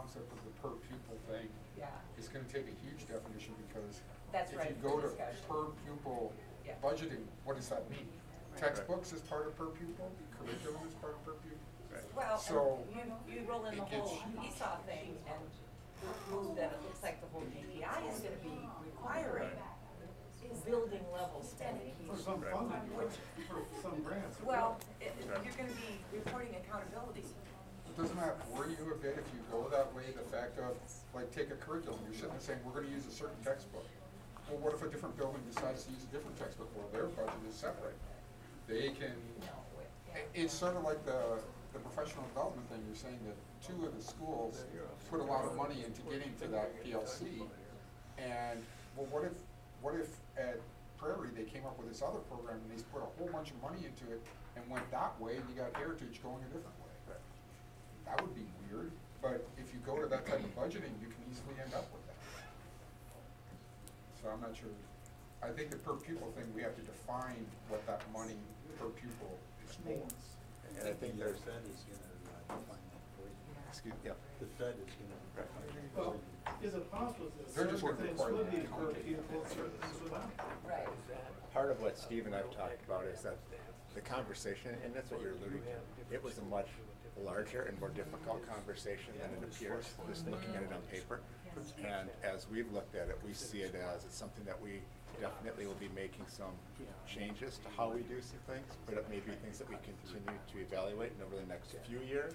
concept of the per pupil thing is going to take a huge definition, because That's if right, you go to discussion. per pupil budgeting, what does that mean? Textbooks is part of per pupil, curriculum is part of per pupil. Well, So you roll in the it gets whole huge. ESOP thing and move that it looks like the whole KPI is gonna be requiring building level spending. For some funding, for some grants. Well, you're gonna be reporting accountability. Doesn't that worry you a bit if you go that way? The fact of, like, take a curriculum, you're sitting there saying, we're gonna use a certain textbook. Well, what if a different building decides to use a different textbook? Well, their budget is separate. They can, it's sort of like the professional development thing. You're saying that 2 of the schools put a lot of money into getting to that PLC. And, well, what if at Prairie they came up with this other program and they put a whole bunch of money into it and went that way, and you got Heritage going a different way? That would be weird, but if you go to that type of budgeting, you can easily end up with that. So I'm not sure. I think the per pupil thing, we have to define what that money per pupil is for. And I think the Fed is going to define that for you. Excuse me. Yeah. The Fed is going to define that for Well, you. is it possible that They're just certain gonna things require would be the per accounting. pupil, certain things would not? Right. Part of what Steve and I've talked about is that the conversation, and that's what you're alluding to, it was a much larger and more difficult conversation than it appears, just looking at it on paper. And as we've looked at it, we see it as it's something that we definitely will be making some changes to how we do some things, but it may be things that we continue to evaluate, and over the next few years,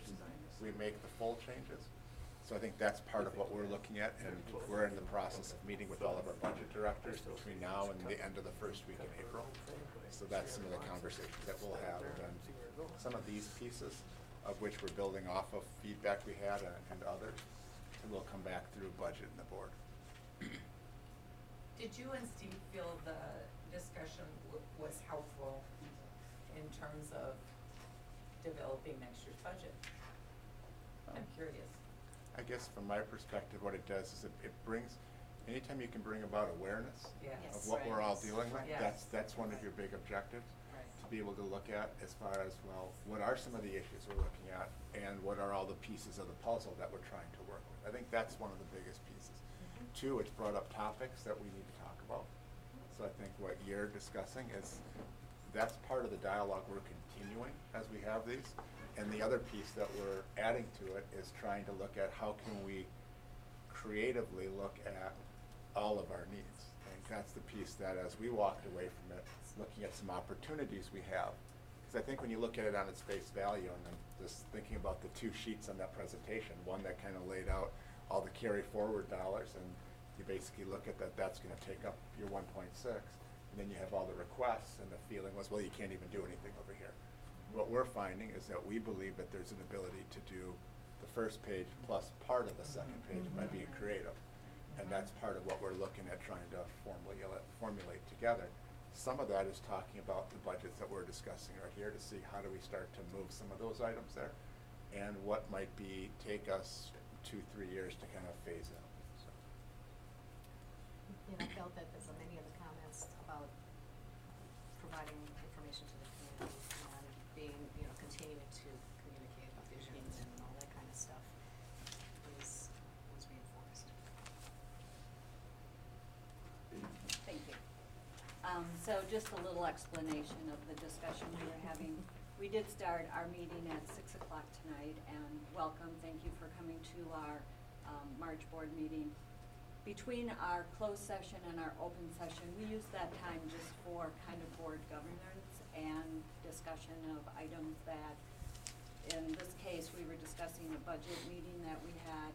we make the full changes. So I think that's part of what we're looking at, and we're in the process of meeting with all of our budget directors between now and the end of the first week in April. So that's some of the conversations that we'll have, and some of these pieces, of which we're building off of feedback we had and others, and we'll come back through budget and the board. Did you and Steve feel the discussion was helpful in terms of developing next year's budget? I'm curious. I guess from my perspective, what it does is it brings, anytime you can bring about awareness Yes. of what we're all dealing with, Yes. that's one of your big objectives. Right. To be able to look at as far as, well, what are some of the issues we're looking at, and what are all the pieces of the puzzle that we're trying to work with. I think that's one of the biggest pieces. Two, it's brought up topics that we need to talk about. So I think what you're discussing is, that's part of the dialogue we're continuing as we have these. And the other piece that we're adding to it is trying to look at how can we creatively look at all of our needs. I think that's the piece that, as we walked away from it, looking at some opportunities we have. Because I think when you look at it on its face value, and I'm just thinking about the 2 sheets on that presentation, one that kind of laid out all the carry forward dollars, and you basically look at that, that's going to take up your 1.6, and then you have all the requests, and the feeling was, well, you can't even do anything over here. What we're finding is that we believe that there's an ability to do the first page plus part of the second page by being creative. And that's part of what we're looking at trying to formulate together. Some of that is talking about the budgets that we're discussing right here to see how do we start to move some of those items there, and what might be take us 2-3 years to kind of phase out. So. I felt that many of the comments about providing information to the community and being, continuing to communicate about visions and all that kind of stuff was reinforced. Thank you. So just a little explanation of the discussion we were having. We did start our meeting at 6 o'clock tonight, and welcome, thank you for coming to our March board meeting. Between our closed session and our open session, we use that time just for kind of board governance and discussion of items that, in this case, we were discussing a budget meeting that we had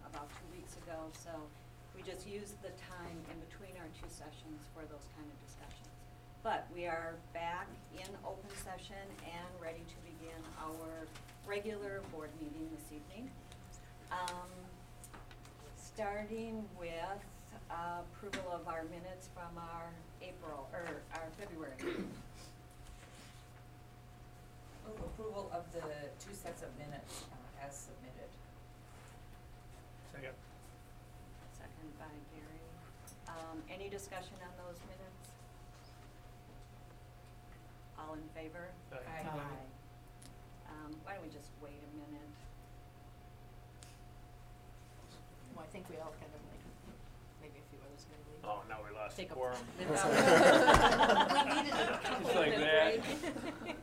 about 2 weeks ago. So we just used the time in between our 2 sessions for those kind of discussions. But we are back in open session and ready to begin our regular board meeting this evening. Starting with approval of our minutes from our February meeting. Move approval of the 2 sets of minutes as submitted. Second. Second by Gary. Any discussion on those minutes? All in favor? Aye. Why don't we just wait a minute? myself, and then like maybe a few others are gonna leave. Oh, now we lost the Take a- quorum. We needed a couple Just like minute that. break.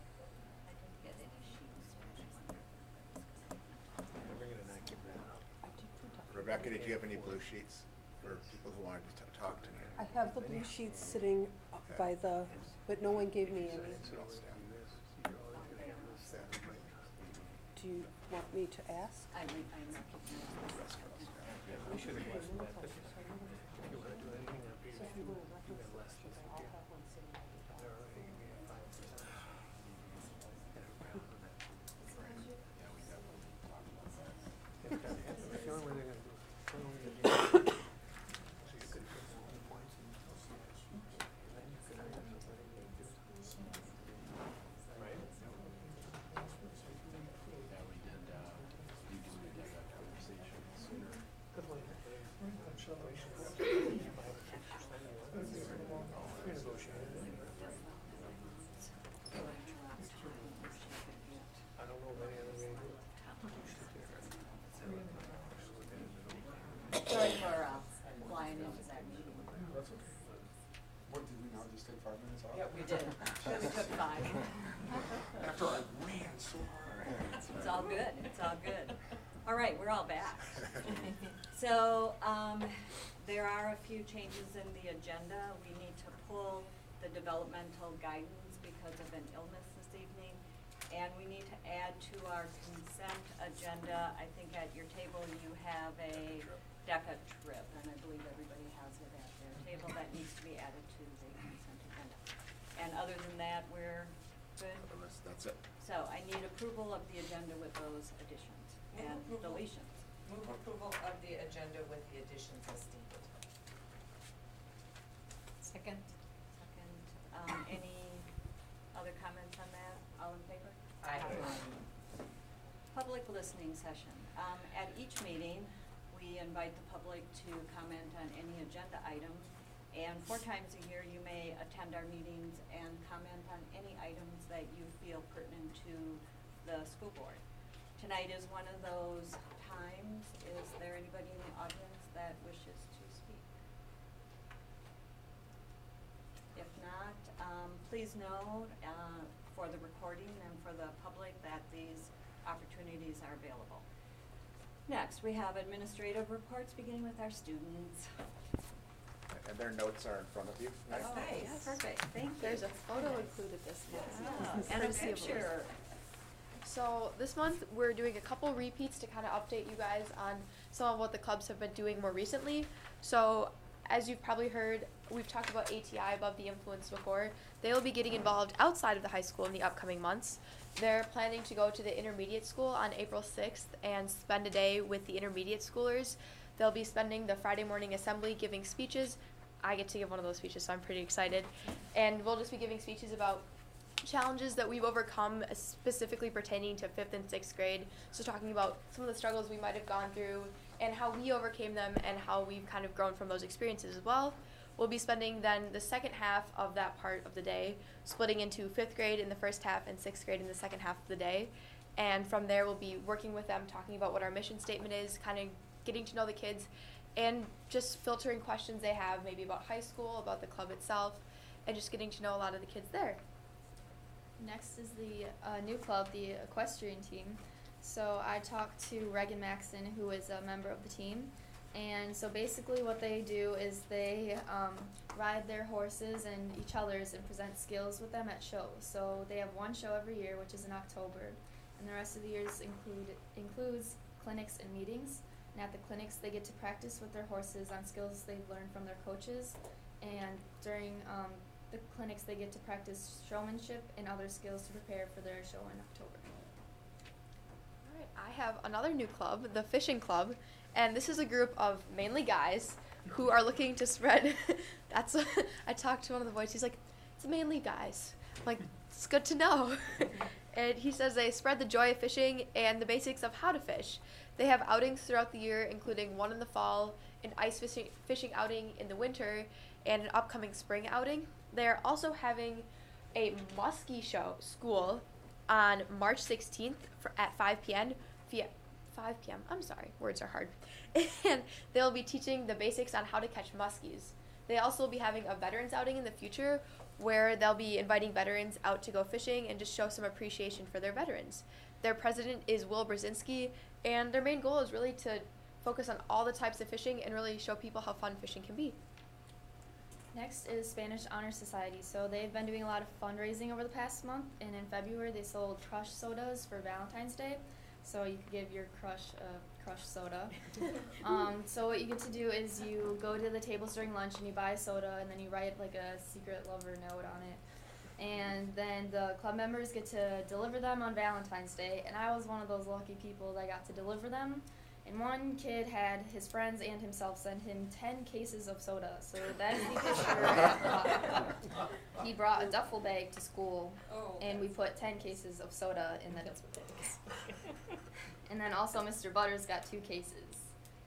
I didn't get any sheets, so I just wondered if everybody's We're gonna knock it down. Rebecca, did you have any blue sheets for people who wanted to talk tonight? I have the blue sheets sitting up by the, but no one gave me any. Do you want me to ask? I recognize We should have left that. If you wanna do anything up here, you got less than a year. They're already gonna be at 5%. If the only way they're gonna do it, the only way they're gonna do it. So you could put all the points in, and then you could hire somebody to do it. Right? Good one. I don't know of any other way to do it. Sorry for flying into that meeting. That's okay. What, did we now just take 5 minutes off? Yeah, we did. We took 5. After I ran so hard. It's all good, it's all good. All right, we're all back. So, there are a few changes in the agenda. We need to pull the developmental guidance because of an illness this evening. And we need to add to our consent agenda, I think at your table you have a DECA trip, and I believe everybody has it at their table. That needs to be added to the consent agenda. And other than that, we're good. That's it. So I need approval of the agenda with those additions and deletions. Move approval of the agenda with the additions as stated. Second. Second, any other comments on that? All in favor? Aye. Public listening session. At each meeting, we invite the public to comment on any agenda item. And 4 times a year, you may attend our meetings and comment on any items that you feel pertinent to the school board. Tonight is one of those times. Is there anybody in the audience that wishes to speak? If not, please know for the recording and for the public that these opportunities are available. Next, we have administrative reports beginning with our students. And their notes are in front of you. That's Oh, nice. Perfect, thank you. There's a photo included this month. And a Courtesy of Liz. picture. So this month we're doing a couple repeats to kind of update you guys on some of what the clubs have been doing more recently. So as you've probably heard, we've talked about ATI, Above the Influence, before. They will be getting involved outside of the high school in the upcoming months. They're planning to go to the intermediate school on April 6th and spend a day with the intermediate schoolers. They'll be spending the Friday morning assembly giving speeches. I get to give one of those speeches, so I'm pretty excited. And we'll just be giving speeches about challenges that we've overcome, specifically pertaining to 5th and 6th grade. So talking about some of the struggles we might have gone through and how we overcame them and how we've kind of grown from those experiences as well. We'll be spending then the second half of that part of the day, splitting into 5th grade in the first half and 6th grade in the second half of the day. And from there, we'll be working with them, talking about what our mission statement is, kind of getting to know the kids, and just filtering questions they have, maybe about high school, about the club itself, and just getting to know a lot of the kids there. Next is the new club, the equestrian team. So I talked to Regan Maxon, who is a member of the team. And so basically what they do is they ride their horses and each other's and present skills with them at shows. So they have one show every year, which is in October. And the rest of the years includes clinics and meetings. And at the clinics, they get to practice with their horses on skills they've learned from their coaches. And during the clinics, they get to practice showmanship and other skills to prepare for their show in October. All right, I have another new club, the fishing club, and this is a group of mainly guys who are looking to spread. That's I talked to one of the boys. He's like, it's mainly guys. I'm like, it's good to know. And he says they spread the joy of fishing and the basics of how to fish. They have outings throughout the year, including one in the fall an ice fishing outing in the winter and an upcoming spring outing. They're also having a muskie show school on March 16th at 5 p.m. 5 p.m. I'm sorry, words are hard. And they'll be teaching the basics on how to catch muskies. They also will be having a veterans outing in the future where they'll be inviting veterans out to go fishing and just show some appreciation for their veterans. Their president is Will Brzezinski, and their main goal is really to focus on all the types of fishing and really show people how fun fishing can be. Next is Spanish Honor Society. So they've been doing a lot of fundraising over the past month, and in February they sold crush sodas for Valentine's Day. So you could give your crush a crush soda. So what you get to do is you go to the tables during lunch and you buy a soda, and then you write like a secret lover note on it. And then the club members get to deliver them on Valentine's Day, and I was one of those lucky people that got to deliver them. And one kid had his friends and himself send him 10 cases of soda. So that is the picture at the bottom. He brought a duffel bag to school, and we put 10 cases of soda in the duffel bag. And then also Mr. Butters got 2 cases,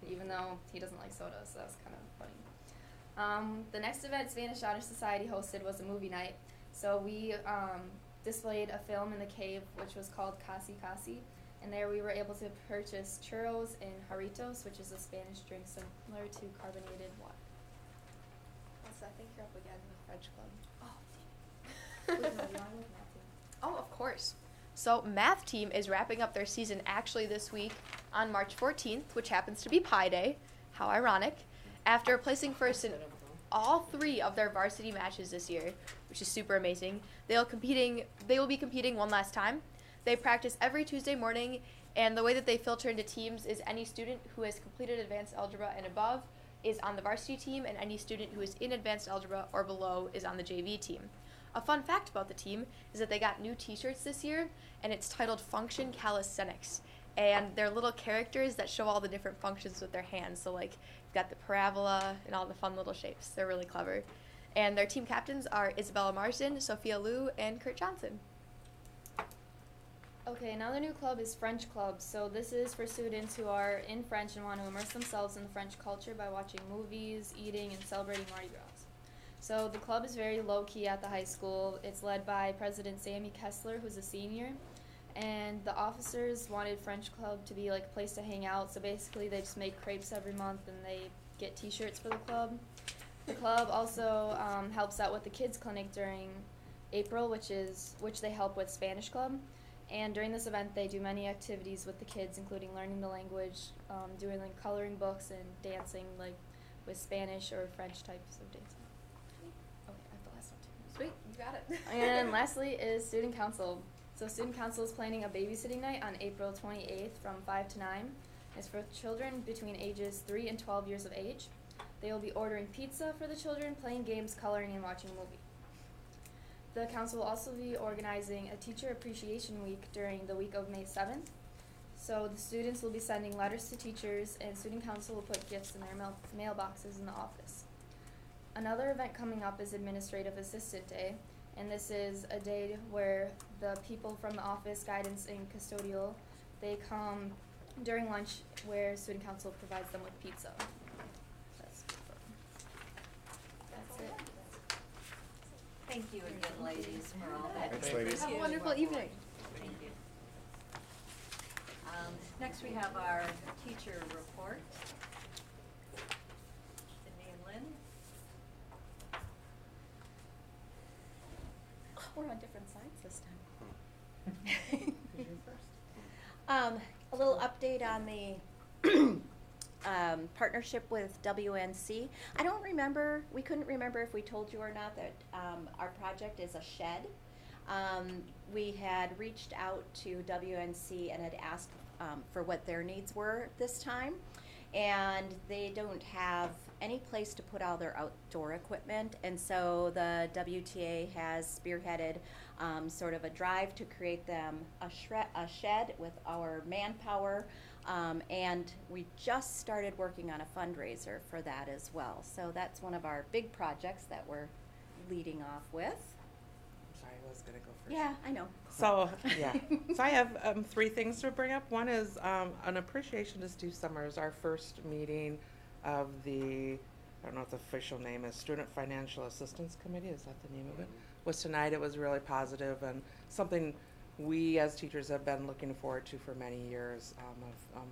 even though he doesn't like soda, so that was kind of funny. The next event Spanish Honor Society hosted was a movie night. So we displayed a film in the cave, which was called Casi Casi. And there we were able to purchase churros and jarritos, which is a Spanish drink similar to carbonated water. Also, I think you're up again in the French club. Wait, no, you want to look at that too? Oh, of course. So math team is wrapping up their season actually this week on March 14th, which happens to be Pi Day. How ironic. After placing first in all 3 of their varsity matches this year, which is super amazing, they will be competing one last time. They practice every Tuesday morning, and the way that they filter into teams is any student who has completed advanced algebra and above is on the varsity team, and any student who is in advanced algebra or below is on the JV team. A fun fact about the team is that they got new t-shirts this year, and it's titled Function Calisthenics. And they're little characters that show all the different functions with their hands. So like, you've got the parabola and all the fun little shapes. They're really clever. And their team captains are Isabella Marsden, Sophia Liu, and Kurt Johnson. Okay, now the new club is French Club. So this is for students who are in French and want to immerse themselves in the French culture by watching movies, eating, and celebrating Mardi Gras. So the club is very low-key at the high school. It's led by President Sammy Kessler, who's a senior. And the officers wanted French Club to be like a place to hang out. So basically they just make crepes every month and they get t-shirts for the club. The club also helps out with the kids clinic during April, which they help with Spanish Club. And during this event, they do many activities with the kids, including learning the language, doing like coloring books and dancing like with Spanish or French types of dancing. Okay, I have the last one too. Sweet, you got it. And lastly is Student Council. So Student Council is planning a babysitting night on April 28th from 5 to 9. It's for children between ages 3 and 12 years of age. They will be ordering pizza for the children, playing games, coloring, and watching a movie. The council will also be organizing a Teacher Appreciation Week during the week of May 7th. So the students will be sending letters to teachers, and Student Council will put gifts in their mailboxes in the office. Another event coming up is Administrative Assistant Day, and this is a day where the people from the office, guidance, and custodial, they come during lunch where Student Council provides them with pizza. That's it. Thank you again, ladies, for all that. Thanks, ladies. Have a wonderful evening. Thank you. Next we have our teacher report. Cindy and Lynn. We're on different sides this time. A little update on the partnership with WNC. I don't remember, we couldn't remember if we told you or not that our project is a shed. We had reached out to WNC and had asked for what their needs were this time. And they don't have any place to put all their outdoor equipment, and so the WTA has spearheaded sort of a drive to create them a shed with our manpower, and we just started working on a fundraiser for that as well. So that's one of our big projects that we're leading off with. I'm sorry, I was gonna go first. Yeah, I know. So, yeah. So I have 3 things to bring up. One is an appreciation to Stu Summers, our first meeting of the, I don't know what the official name is, Student Financial Assistance Committee, is that the name of it? Was tonight. It was really positive and something we as teachers have been looking forward to for many years, of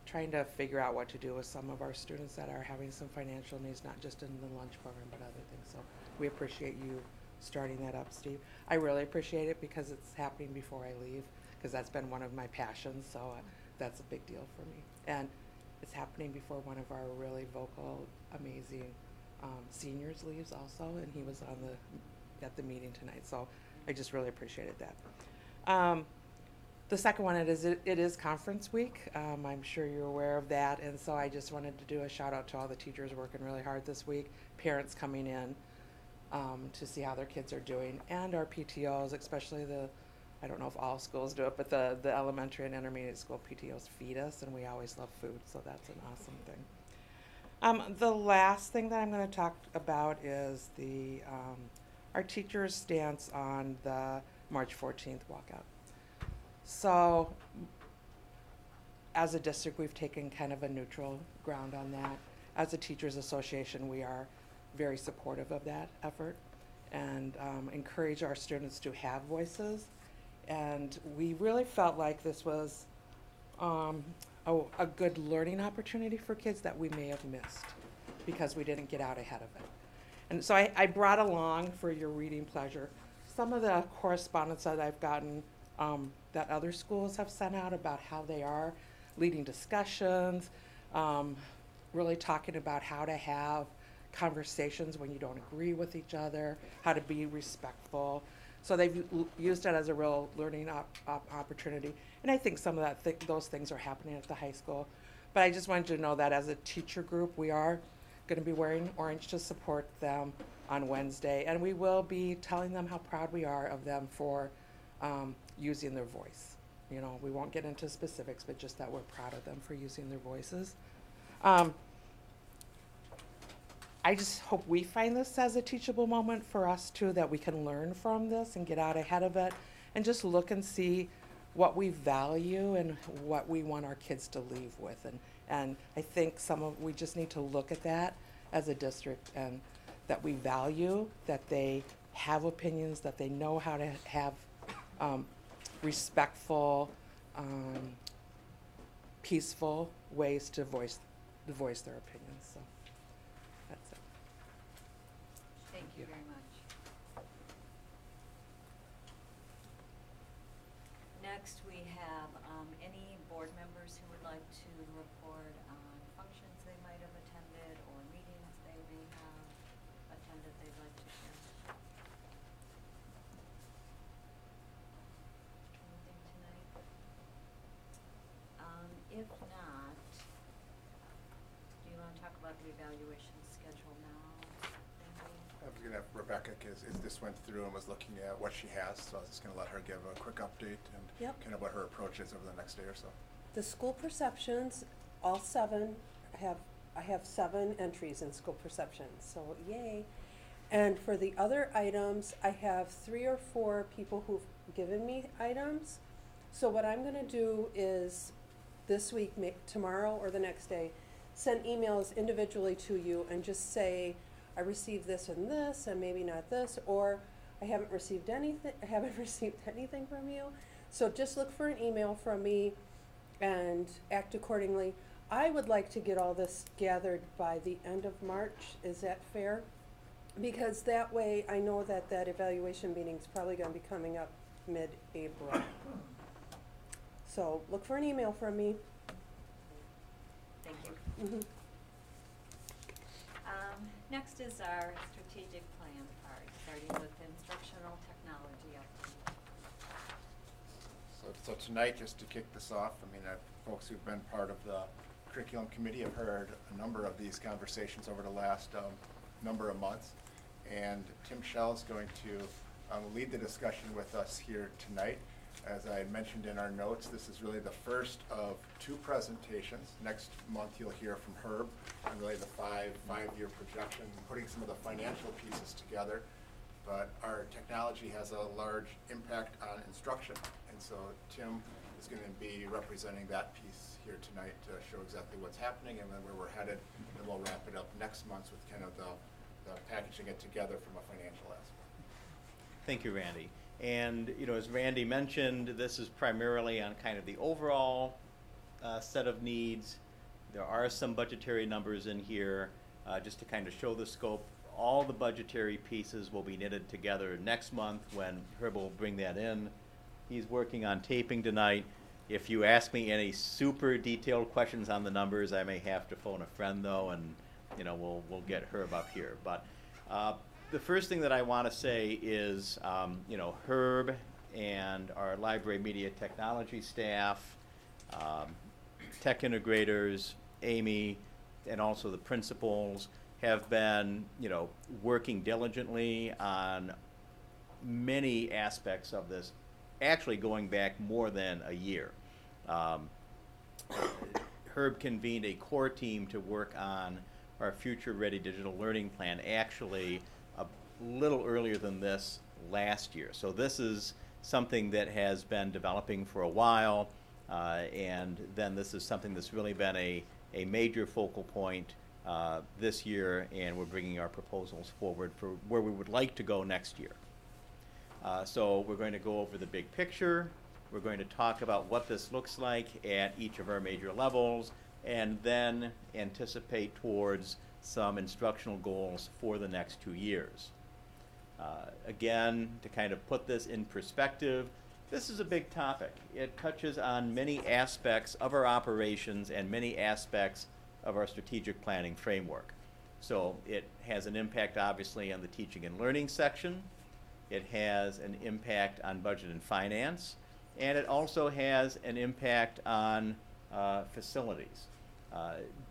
trying to figure out what to do with some of our students that are having some financial needs, not just in the lunch program, but other things. So we appreciate you starting that up, Steve. I really appreciate it because it's happening before I leave, because that's been one of my passions, so that's a big deal for me. And it's happening before one of our really vocal, amazing seniors leaves also, and he was on at the meeting tonight, so I just really appreciated that. The second one, it is conference week. I'm sure you're aware of that, and so I just wanted to do a shout out to all the teachers working really hard this week, parents coming in to see how their kids are doing, and our PTOs, especially I don't know if all schools do it, but the elementary and intermediate school PTOs feed us, and we always love food, so that's an awesome thing. The last thing that I'm going to talk about is our teachers' stance on the March 14th walkout. So, as a district, we've taken kind of a neutral ground on that. As a teachers association, we are very supportive of that effort and encourage our students to have voices. And we really felt like this was a good learning opportunity for kids that we may have missed because we didn't get out ahead of it. And so I brought along, for your reading pleasure, some of the correspondence that I've gotten that other schools have sent out about how they are leading discussions, really talking about how to have conversations when you don't agree with each other, how to be respectful. So they've used it as a real learning opportunity. And I think some of those things are happening at the high school. But I just wanted you to know that as a teacher group, we are going to be wearing orange to support them on Wednesday. And we will be telling them how proud we are of them for using their voice. You know, we won't get into specifics, but just that we're proud of them for using their voices. I just hope we find this as a teachable moment for us too, that we can learn from this and get out ahead of it and just look and see what we value and what we want our kids to leave with. And I think we just need to look at that as a district, and that we value that they have opinions, that they know how to have respectful, peaceful ways to voice their opinions. So that's it. Thank you very much. Next, we have any board members who would like to report on functions they might have attended or meetings they may have attended they'd like to share. Anything tonight? If not, do you want to talk about the evaluation schedule now, Cindy? I was going to have Rebecca, because this went through and was looking at what she has, so I was just going to let her give a quick update and kind of what her approach is over the next day or so. The school perceptions, all 7 I have 7 entries in school perceptions, so yay. And for the other items, I have 3 or 4 people who've given me items. So what I'm gonna do is this week, tomorrow or the next day, send emails individually to you and just say, I received this and maybe not this, or I haven't received anything from you. So just look for an email from me and act accordingly. I would like to get all this gathered by the end of March. Is that fair? Because that way I know that evaluation meeting is probably going to be coming up mid-April. So look for an email from me. Thank you. Mm-hmm. Next is our strategic plan part, starting with instructional technology update. So tonight, just to kick this off, I mean, folks who've been part of the curriculum committee have heard a number of these conversations over the last number of months. And Tim Schell is going to lead the discussion with us here tonight. As I mentioned in our notes, this is really the first of 2 presentations. Next month you'll hear from Herb on really the five-year projection, putting some of the financial pieces together. But our technology has a large impact on instruction. And so Tim is going to be representing that piece here tonight to show exactly what's happening and then where we're headed. And we'll wrap it up next month with kind of the packaging it together from a financial aspect. Thank you, Randy. And as Randy mentioned, this is primarily on kind of the overall set of needs. There are some budgetary numbers in here just to kind of show the scope. All the budgetary pieces will be knitted together next month when Herb will bring that in. He's working on taping tonight. If you ask me any super detailed questions on the numbers, I may have to phone a friend though, and we'll get Herb up here. But the first thing that I want to say is, Herb and our library media technology staff, tech integrators, Amy, and also the principals have been, working diligently on many aspects of this, actually going back more than a year. Herb convened a core team to work on our Future Ready Digital Learning Plan actually a little earlier than this last year. So this is something that has been developing for a while, and then this is something that's really been a major focal point this year, and we're bringing our proposals forward for where we would like to go next year. So we're going to go over the big picture. We're going to talk about what this looks like at each of our major levels, and then anticipate towards some instructional goals for the next 2 years. Again, to kind of put this in perspective, this is a big topic. It touches on many aspects of our operations and many aspects of our strategic planning framework. So it has an impact obviously on the teaching and learning section. It has an impact on budget and finance, and it also has an impact on facilities.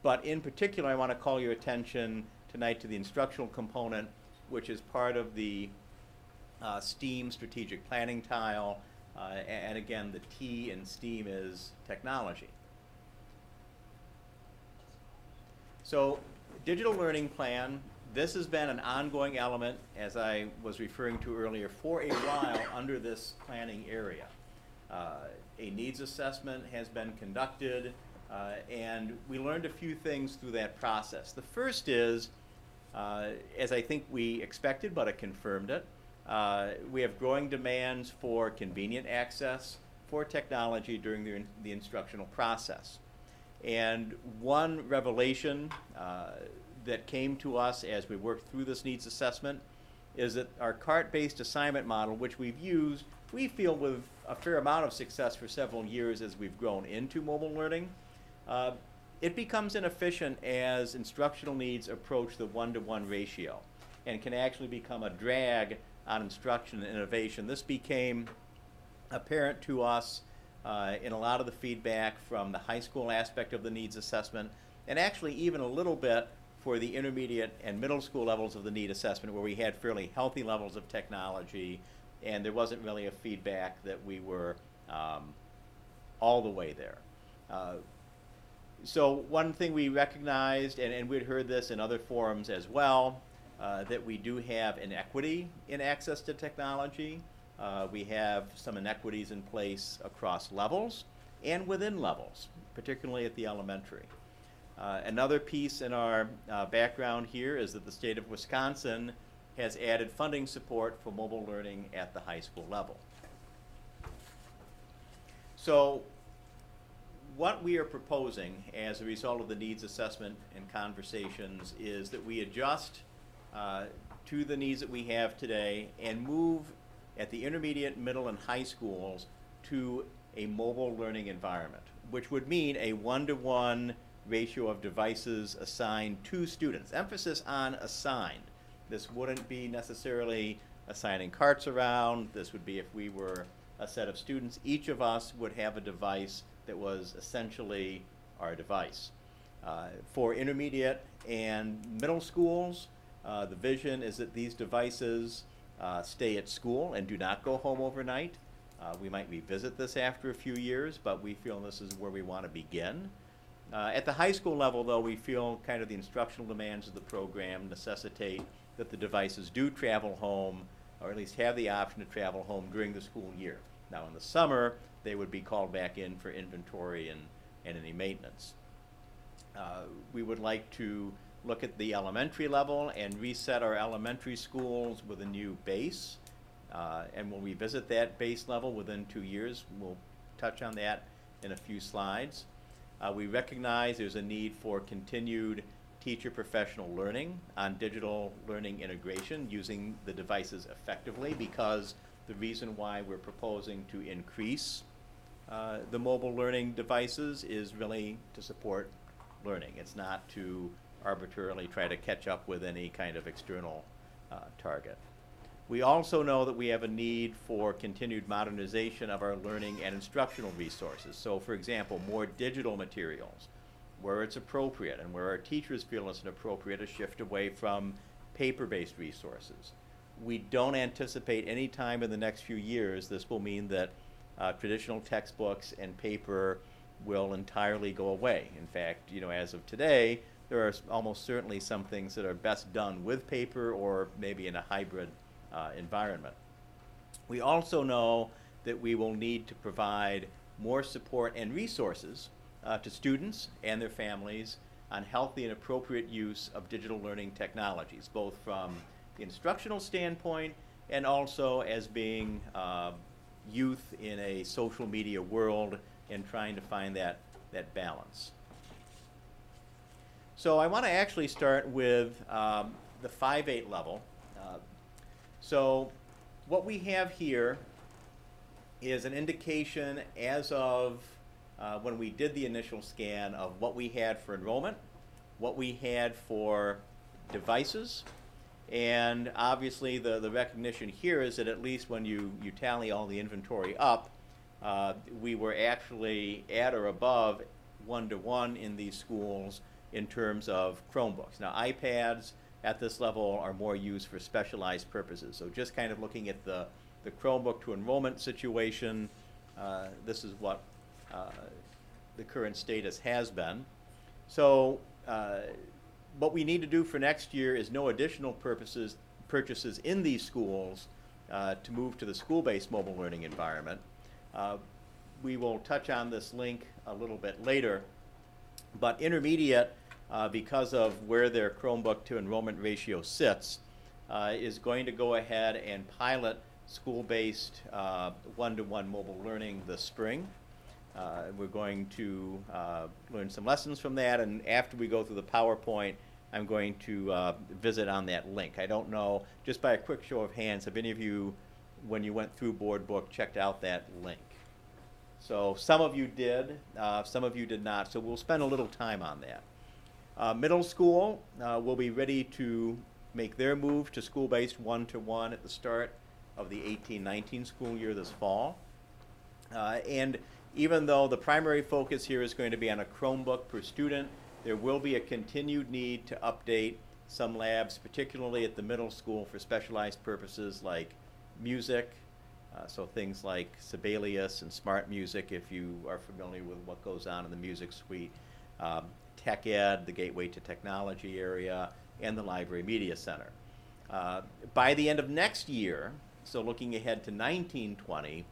But in particular, I want to call your attention tonight to the instructional component, which is part of the STEAM strategic planning tile, and again, the T in STEAM is technology. So, digital learning plan, this has been an ongoing element, as I was referring to earlier, for a while under this planning area. A needs assessment has been conducted, and we learned a few things through that process. The first is, as I think we expected, but it confirmed it, we have growing demands for convenient access for technology during the instructional process. And one revelation that came to us as we worked through this needs assessment is that our cart-based assignment model, which we've used, we feel with a fair amount of success for several years as we've grown into mobile learning, it becomes inefficient as instructional needs approach the 1-to-1 ratio and can actually become a drag on instruction and innovation. This became apparent to us in a lot of the feedback from the high school aspect of the needs assessment, and actually even a little bit for the intermediate and middle school levels of the need assessment, where we had fairly healthy levels of technology, and there wasn't really a feedback that we were all the way there. So one thing we recognized, and we'd heard this in other forums as well, that we do have inequity in access to technology. We have some inequities in place across levels and within levels, particularly at the elementary. Another piece in our background here is that the state of Wisconsin has added funding support for mobile learning at the high school level. So what we are proposing as a result of the needs assessment and conversations is that we adjust to the needs that we have today and move at the intermediate, middle, and high schools to a mobile learning environment, which would mean a 1-to-1 ratio of devices assigned to students. Emphasis on assigned. This wouldn't be necessarily assigning carts around. This would be if we were a set of students, each of us would have a device that was essentially our device. For intermediate and middle schools, the vision is that these devices stay at school and do not go home overnight. We might revisit this after a few years, but we feel this is where we want to begin. At the high school level, though, we feel kind of the instructional demands of the program necessitate that the devices do travel home, or at least have the option to travel home during the school year. Now, in the summer, they would be called back in for inventory and any maintenance. We would like to look at the elementary level and reset our elementary schools with a new base. And we'll revisit that base level within 2 years. We'll touch on that in a few slides. We recognize there's a need for continued teacher professional learning on digital learning integration using the devices effectively, because the reason why we're proposing to increase the mobile learning devices is really to support learning. It's not to arbitrarily try to catch up with any kind of external target. We also know that we have a need for continued modernization of our learning and instructional resources. So, for example, more digital materials where it's appropriate and where our teachers feel it's appropriate, a shift away from paper-based resources. We don't anticipate any time in the next few years this will mean that traditional textbooks and paper will entirely go away. In fact, you know, as of today, there are almost certainly some things that are best done with paper or maybe in a hybrid environment. We also know that we will need to provide more support and resources to students and their families on healthy and appropriate use of digital learning technologies, both from the instructional standpoint and also as being youth in a social media world and trying to find that balance. So I want to actually start with the 5-8 level. So what we have here is an indication as of when we did the initial scan of what we had for enrollment, what we had for devices, and obviously the recognition here is that at least when you tally all the inventory up, we were actually at or above 1-to-1 in these schools in terms of Chromebooks. Now, iPads at this level are more used for specialized purposes. So just kind of looking at the Chromebook to enrollment situation, this is what the current status has been. So what we need to do for next year is no additional purchases in these schools to move to the school-based mobile learning environment. We will touch on this link a little bit later, but intermediate, because of where their Chromebook to enrollment ratio sits, is going to go ahead and pilot school-based 1-to-1 mobile learning this spring. We're going to learn some lessons from that, and after we go through the PowerPoint, I'm going to visit on that link. I don't know, just by a quick show of hands, have any of you, when you went through Board Book, checked out that link? So some of you did, some of you did not, so we'll spend a little time on that. Middle school will be ready to make their move to school-based 1-to-1 at the start of the 18-19 school year this fall. And even though the primary focus here is going to be on a Chromebook per student, there will be a continued need to update some labs, particularly at the middle school, for specialized purposes like music, so things like Sibelius and Smart Music, if you are familiar with what goes on in the music suite, Tech Ed, the Gateway to Technology area, and the Library Media Center. By the end of next year, so looking ahead to 1920,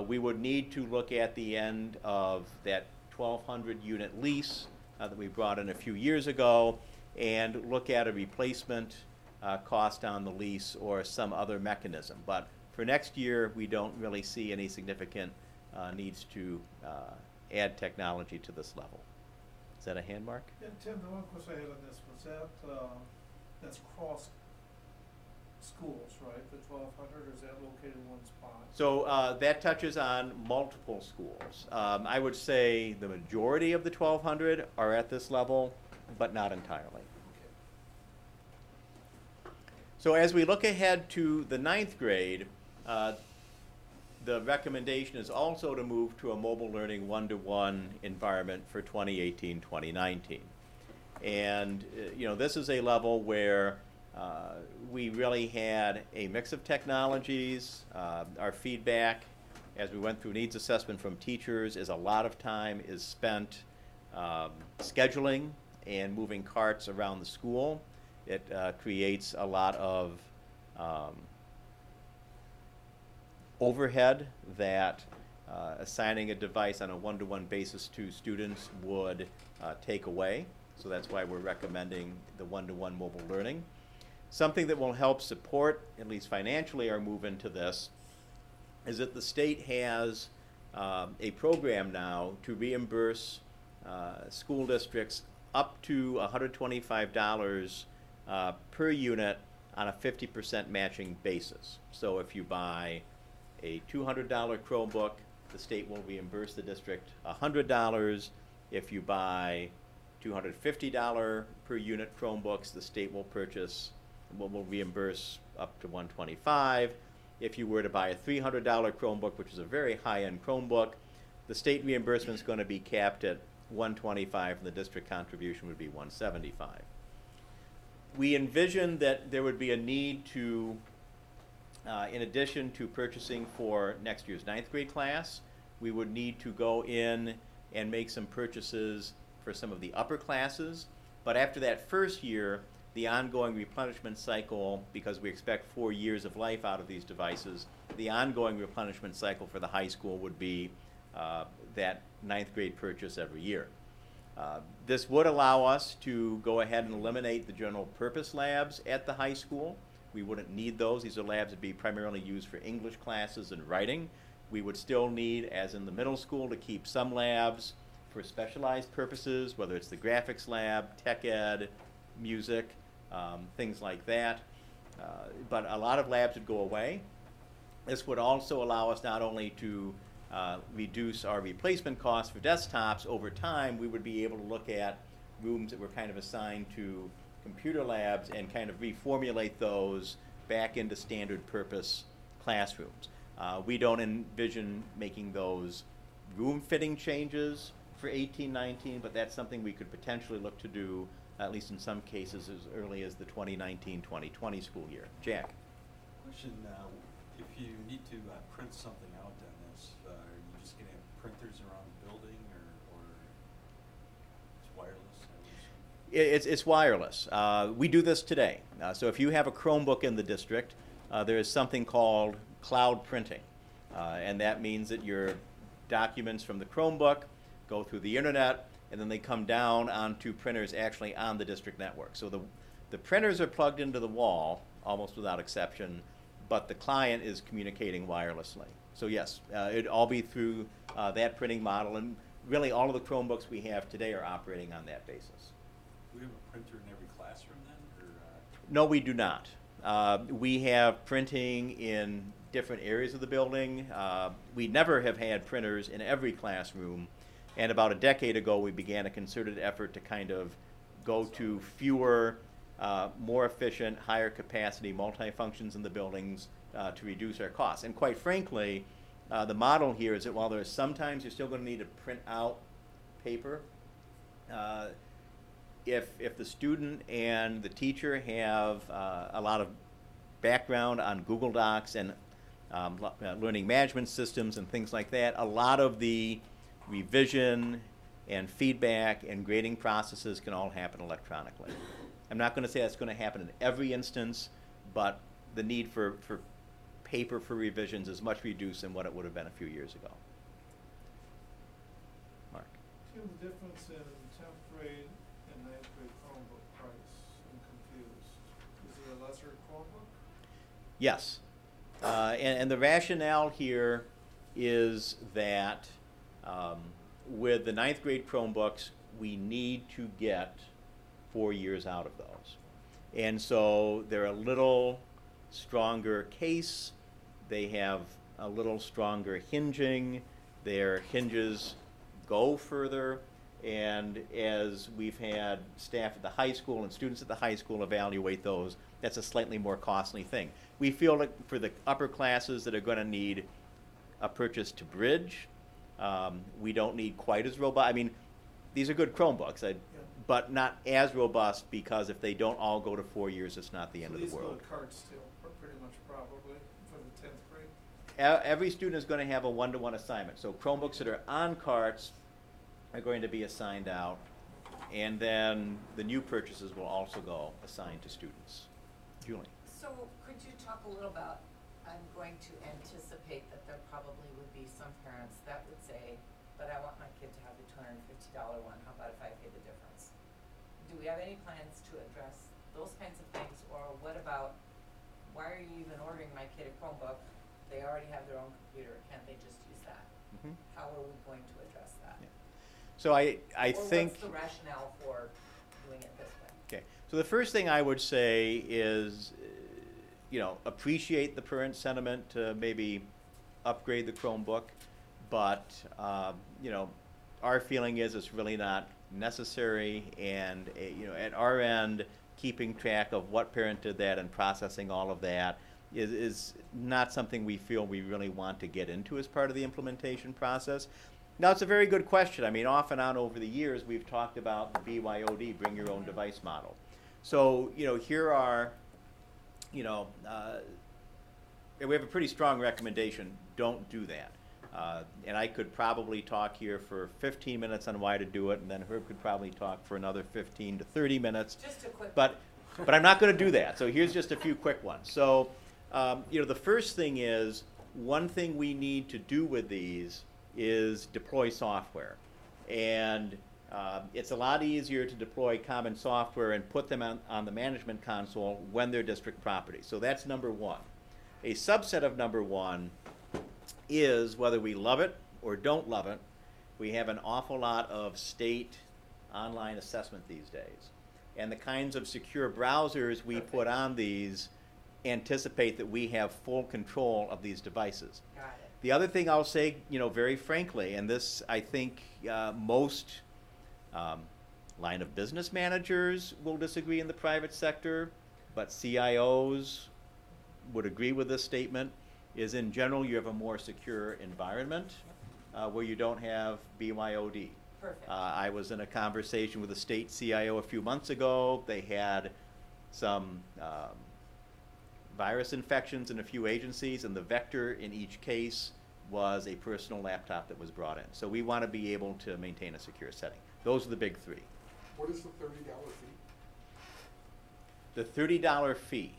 we would need to look at the end of that 1,200 unit lease that we brought in a few years ago and look at a replacement cost on the lease or some other mechanism. But for next year, we don't really see any significant needs to add technology to this level. Is that a hand mark? Yeah, Tim, the one question I had on this was that, that's cross schools, right, the 1,200, or is that located in one spot? So that touches on multiple schools. I would say the majority of the 1,200 are at this level, but not entirely. Okay. So as we look ahead to the 9th grade, the recommendation is also to move to a mobile learning 1-to-1 environment for 2018-2019. And you know, this is a level where we really had a mix of technologies. Our feedback as we went through needs assessment from teachers is a lot of time is spent scheduling and moving carts around the school. It creates a lot of overhead that assigning a device on a one-to-one basis to students would take away. So that's why we're recommending the one-to-one mobile learning. Something that will help support, at least financially, our move into this is that the state has a program now to reimburse school districts up to $125 per unit on a 50% matching basis. So if you buy a $200 Chromebook, the state will reimburse the district $100. If you buy $250 per unit Chromebooks, the state will reimburse up to $125. If you were to buy a $300 Chromebook, which is a very high-end Chromebook, the state reimbursement is going to be capped at $125, and the district contribution would be $175. We envision that there would be a need to, in addition to purchasing for next year's 9th grade class, we would need to go in and make some purchases for some of the upper classes. But after that first year, the ongoing replenishment cycle, because we expect 4 years of life out of these devices, the ongoing replenishment cycle for the high school would be that 9th grade purchase every year. This would allow us to go ahead and eliminate the general purpose labs at the high school. We wouldn't need those. These are labs that would be primarily used for English classes and writing. We would still need, as in the middle school, to keep some labs for specialized purposes, whether it's the graphics lab, tech ed, music, things like that. But a lot of labs would go away. This would also allow us not only to reduce our replacement costs for desktops. Over time, we would be able to look at rooms that were kind of assigned to computer labs and kind of reformulate those back into standard purpose classrooms. We don't envision making those room fitting changes for 18-19, but that's something we could potentially look to do, at least in some cases, as early as the 2019-2020 school year. Jack? Question, if you need to print something out on this, are you just going to have printers around the building, or it's wireless? I would assume? It's wireless. We do this today. So if you have a Chromebook in the district, there is something called cloud printing. And that means that your documents from the Chromebook go through the internet, and then they come down onto printers actually on the district network. So the printers are plugged into the wall, almost without exception, but the client is communicating wirelessly. So yes, it'd all be through that printing model, and really all of the Chromebooks we have today are operating on that basis. Do we have a printer in every classroom then? Or, No, we do not. We have printing in different areas of the building. We never have had printers in every classroom, and about a decade ago we began a concerted effort to kind of go to fewer, more efficient, higher capacity multi-functions in the buildings to reduce our costs. And quite frankly, the model here is that while there's sometimes you're still going to need to print out paper, if the student and the teacher have a lot of background on Google Docs and learning management systems and things like that, a lot of the revision and feedback and grading processes can all happen electronically. I'm not going to say that's going to happen in every instance, but the need for paper for revisions is much reduced than what it would have been a few years ago. Mark? Do you have the difference in 10th grade and 9th grade Chromebook price? I'm confused. Is it a lesser Chromebook? Yes. And the rationale here is that with the 9th grade Chromebooks, we need to get 4 years out of those. And so they're a little stronger case. They have a little stronger hinging. Their hinges go further. And as we've had staff at the high school and students at the high school evaluate those, that's a slightly more costly thing. We feel like for the upper classes that are going to need a purchase to bridge, we don't need quite as robust. I mean, these are good Chromebooks, but not as robust, because if they don't all go to 4 years, it's not the end of the world. So these go to carts still, pretty much, probably, for the 10th grade? Every student is going to have a one-to-one assignment. So Chromebooks that are on carts are going to be assigned out, and then the new purchases will also go assigned to students. Julie? So could you talk a little I'm going to anticipate that there probably would be some parents that would say, but I want my kid to have the $250 one, how about if I pay the difference? Do we have any plans to address those kinds of things, or what about, why are you even ordering my kid a Chromebook? They already have their own computer, can't they just use that? Mhm. How are we going to address that? Yeah. So I Or think. what's the rationale for doing it this way? Okay, so the first thing I would say is, appreciate the parent sentiment to maybe upgrade the Chromebook, but, our feeling is it's really not necessary, and, at our end, keeping track of what parent did that and processing all of that is not something we feel we really want to get into as part of the implementation process. Now, it's a very good question. I mean, off and on over the years, we've talked about the BYOD, bring your own device model. So, here are, we have a pretty strong recommendation, don't do that. And I could probably talk here for 15 minutes on why to do it, and then Herb could probably talk for another 15 to 30 minutes. Just a quick. But I'm not going to do that. So here's just a few quick ones. So, the first thing is, one thing we need to do with these is deploy software. And it's a lot easier to deploy common software and put them on the management console when they're district property. So that's number one. A subset of number one is, whether we love it or don't love it, we have an awful lot of state online assessment these days. And the kinds of secure browsers we put on these anticipate that we have full control of these devices. Got it. The other thing I'll say, very frankly, and this I think most line of business managers will disagree in the private sector, but CIOs would agree with this statement, is in general you have a more secure environment where you don't have BYOD. Perfect. I was in a conversation with a state CIO a few months ago. They had some virus infections in a few agencies, and the vector in each case was a personal laptop that was brought in. So we want to be able to maintain a secure setting. Those are the big three. What is the $30 fee? The $30 fee.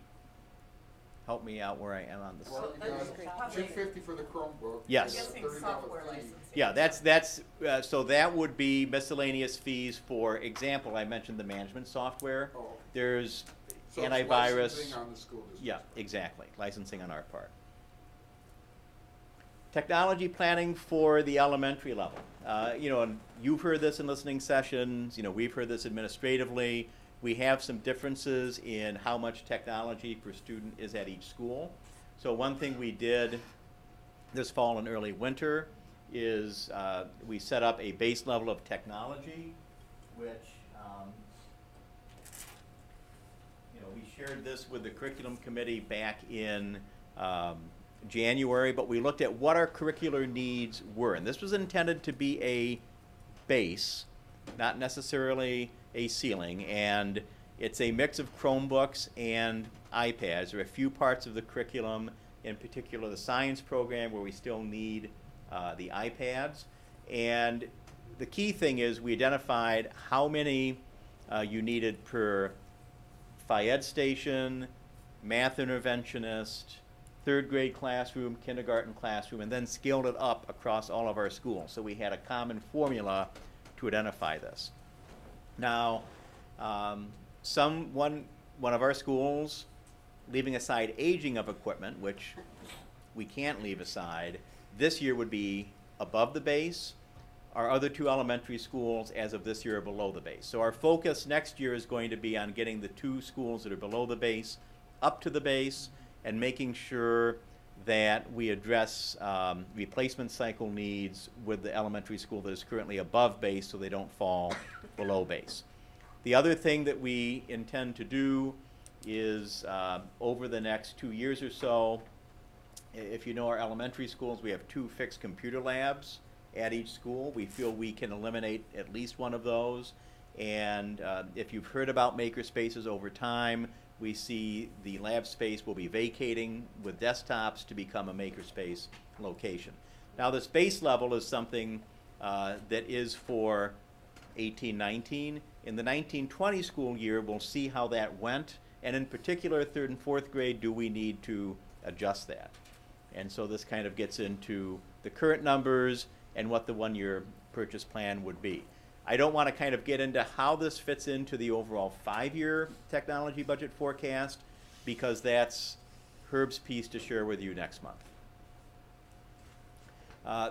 Help me out where I am on this. Well, you got $250 for the Chromebook. Yes. There's a I'm guessing $30 software fee. licensing. Yeah, that's so that would be miscellaneous fees. For example, I mentioned the management software. Oh. There's So it's antivirus. licensing on the school district. Yeah, exactly. Licensing on our part. Technology planning for the elementary level. And you've heard this in listening sessions. We've heard this administratively. We have some differences in how much technology per student is at each school. So one thing we did this fall and early winter is we set up a base level of technology, which we shared this with the curriculum committee back in January, but we looked at what our curricular needs were. And this was intended to be a base, not necessarily a ceiling. And it's a mix of Chromebooks and iPads. There are a few parts of the curriculum, in particular the science program, where we still need the iPads. And the key thing is we identified how many you needed per Phi-Ed station, math interventionist, third grade classroom, kindergarten classroom, and then scaled it up across all of our schools. So we had a common formula to identify this. Now, one of our schools, leaving aside aging of equipment, which we can't leave aside, this year would be above the base. Our other two elementary schools, as of this year, are below the base. So our focus next year is going to be on getting the two schools that are below the base up to the base, and making sure that we address replacement cycle needs with the elementary school that is currently above base, so they don't fall below base. The other thing that we intend to do is over the next 2 years or so, if you know our elementary schools, we have 2 fixed computer labs at each school. We feel we can eliminate at least one of those. And if you've heard about maker spaces over time, we see the lab space will be vacating with desktops to become a makerspace location. Now, this base level is something that is for 18-19. In the 19-20 school year, we'll see how that went, and in particular, 3rd and 4th grade, do we need to adjust that. And so this kind of gets into the current numbers and what the one-year purchase plan would be. I don't want to kind of get into how this fits into the overall 5-year technology budget forecast, because that's Herb's piece to share with you next month.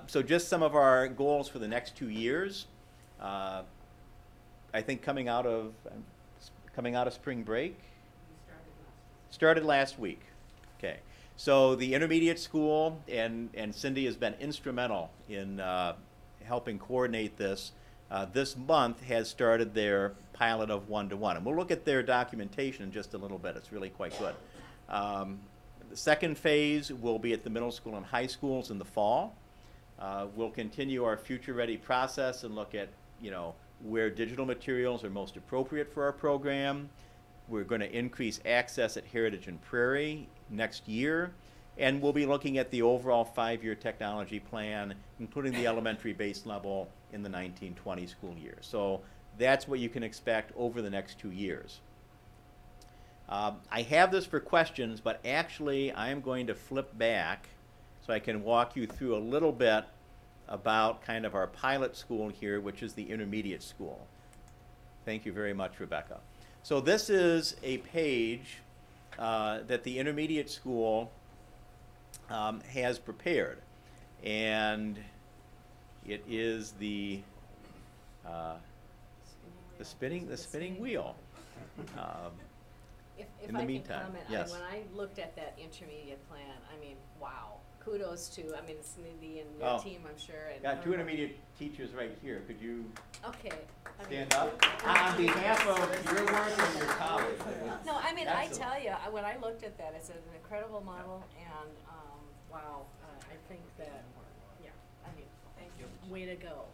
So just some of our goals for the next 2 years. I think coming out of spring break. Started last week. Okay. So the intermediate school, and Cindy has been instrumental in helping coordinate this. This month has started their pilot of 1-to-1. And we'll look at their documentation in just a little bit. It's really quite good. The second phase will be at the middle school and high schools in the fall. We'll continue our future ready process and look at, where digital materials are most appropriate for our program. We're going to increase access at Heritage and Prairie next year. And we'll be looking at the overall 5-year technology plan, including the elementary base level in the 1920 school year. So that's what you can expect over the next 2 years. I have this for questions, but actually I'm going to flip back so I can walk you through a little bit about kind of our pilot school here, which is the intermediate school. Thank you very much, Rebecca. So this is a page that the intermediate school has prepared, and it is the spinning wheel. If in the I meantime, can comment, yes. when I looked at that intermediate plan, wow, kudos to, Cindy and your team, I'm sure. And Got 2 intermediate teachers right here. Could you okay. stand up? On behalf of your work and your college. No, I Excellent. tell you, when I looked at that, it's an incredible model, and wow, I think that, thank you. Way to go.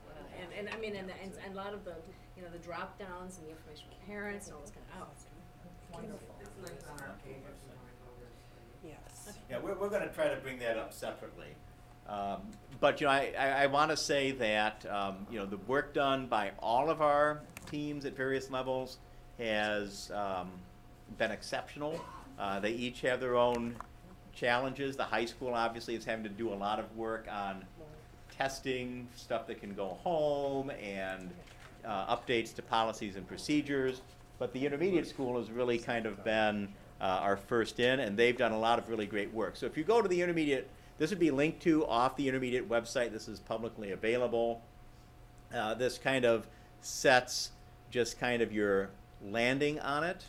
And a lot of the, the drop downs and the information for parents and all this kind of, wonderful. Yes. Yeah, we're going to try to bring that up separately. But I want to say that the work done by all of our teams at various levels has been exceptional. They each have their own challenges. The high school obviously is having to do a lot of work on testing, stuff that can go home, and updates to policies and procedures. But the intermediate school has really kind of been our first in, and they've done a lot of really great work. So if you go to the intermediate, this would be linked to off the intermediate website. This is publicly available. This kind of sets just kind of your landing on it.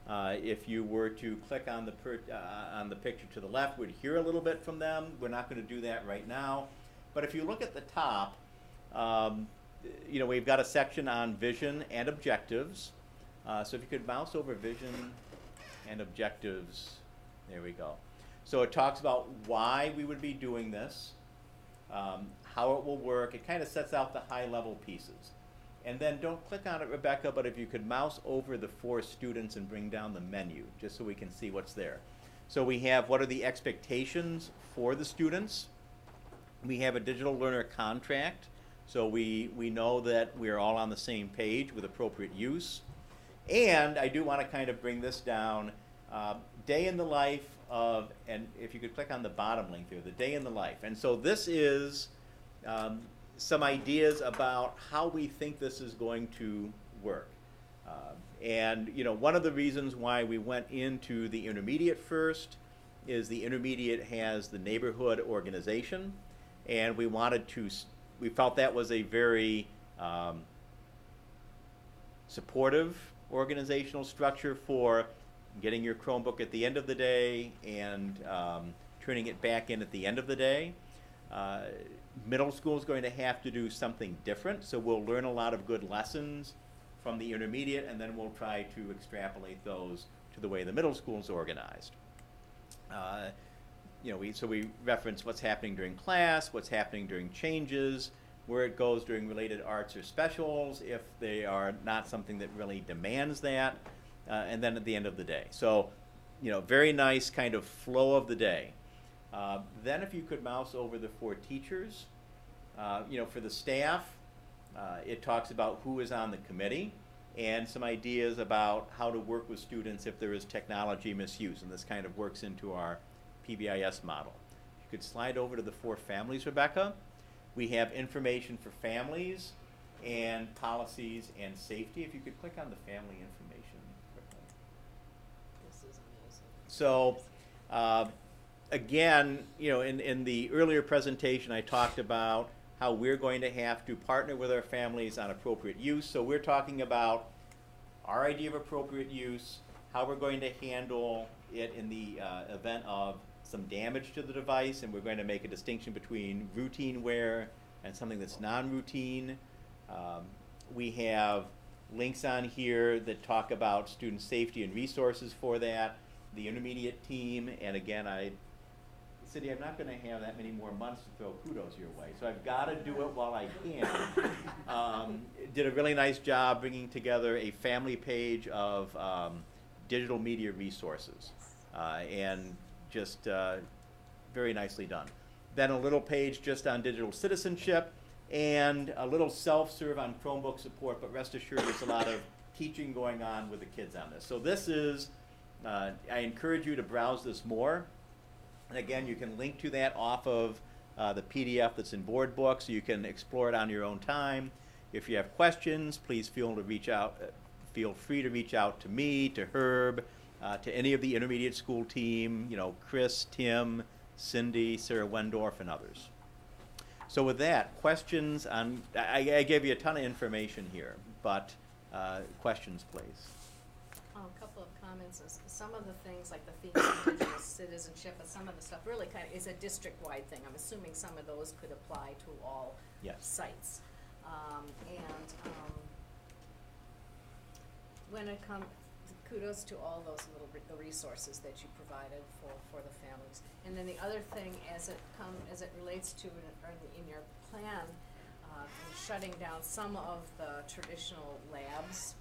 If you were to click on the picture to the left, we'd hear a little bit from them. We're not going to do that right now. But if you look at the top, we've got a section on vision and objectives. So if you could mouse over vision and objectives, there we go. So it talks about why we would be doing this, how it will work. It kind of sets out the high-level pieces. And then don't click on it, Rebecca, but if you could mouse over the 4 students and bring down the menu, just so we can see what's there. So we have what are the expectations for the students. We have a digital learner contract, so we know that we're all on the same page with appropriate use. And I do want to kind of bring this down, day in the life of, and if you could click on the bottom link there, the day in the life. And so this is some ideas about how we think this is going to work. And one of the reasons why we went into the intermediate first is the intermediate has the neighborhood organization, and we felt that was a very supportive organizational structure for getting your Chromebook at the end of the day and turning it back in at the end of the day. Middle school is going to have to do something different, so we'll learn a lot of good lessons from the intermediate, and then we'll try to extrapolate those to the way the middle school is organized. So we reference what's happening during class, what's happening during changes, where it goes during related arts or specials if they are not something that really demands that, and then at the end of the day. So, very nice kind of flow of the day. Then if you could mouse over the 4 teachers, for the staff, it talks about who is on the committee and some ideas about how to work with students if there is technology misuse, and this kind of works into our PBIS model. You could slide over to the for families, Rebecca. We have information for families and policies and safety. If you could click on the family information quickly. This is amazing. So, again, you know, in the earlier presentation, I talked about how we're going to have to partner with our families on appropriate use. So we're talking about our idea of appropriate use, how we're going to handle it in the event of some damage to the device, and we're going to make a distinction between routine wear and something that's non-routine. We have links on here that talk about student safety and resources for that, the intermediate team, and again, Cindy, I'm not going to have that many more months to throw kudos your way, so I've got to do it while I can. Did a really nice job bringing together a family page of digital media resources, and just very nicely done. Then a little page just on digital citizenship, and a little self-serve on Chromebook support, but rest assured there's a lot of teaching going on with the kids on this. So this is, I encourage you to browse this more. And again, you can link to that off of the PDF that's in Board Book, so you can explore it on your own time. If you have questions, please feel free to reach out to me, to Herb, to any of the intermediate school team, you know, Chris, Tim, Cindy, Sarah Wendorf, and others. So with that, questions on, I gave you a ton of information here, but questions, please. A couple of comments. Some of the things like the theme of digital citizenship and some of the stuff really kind of is a district-wide thing. I'm assuming some of those could apply to all sites. When it comes, kudos to all those the resources that you provided for the families. And then the other thing, as it relates to in your plan, shutting down some of the traditional labs.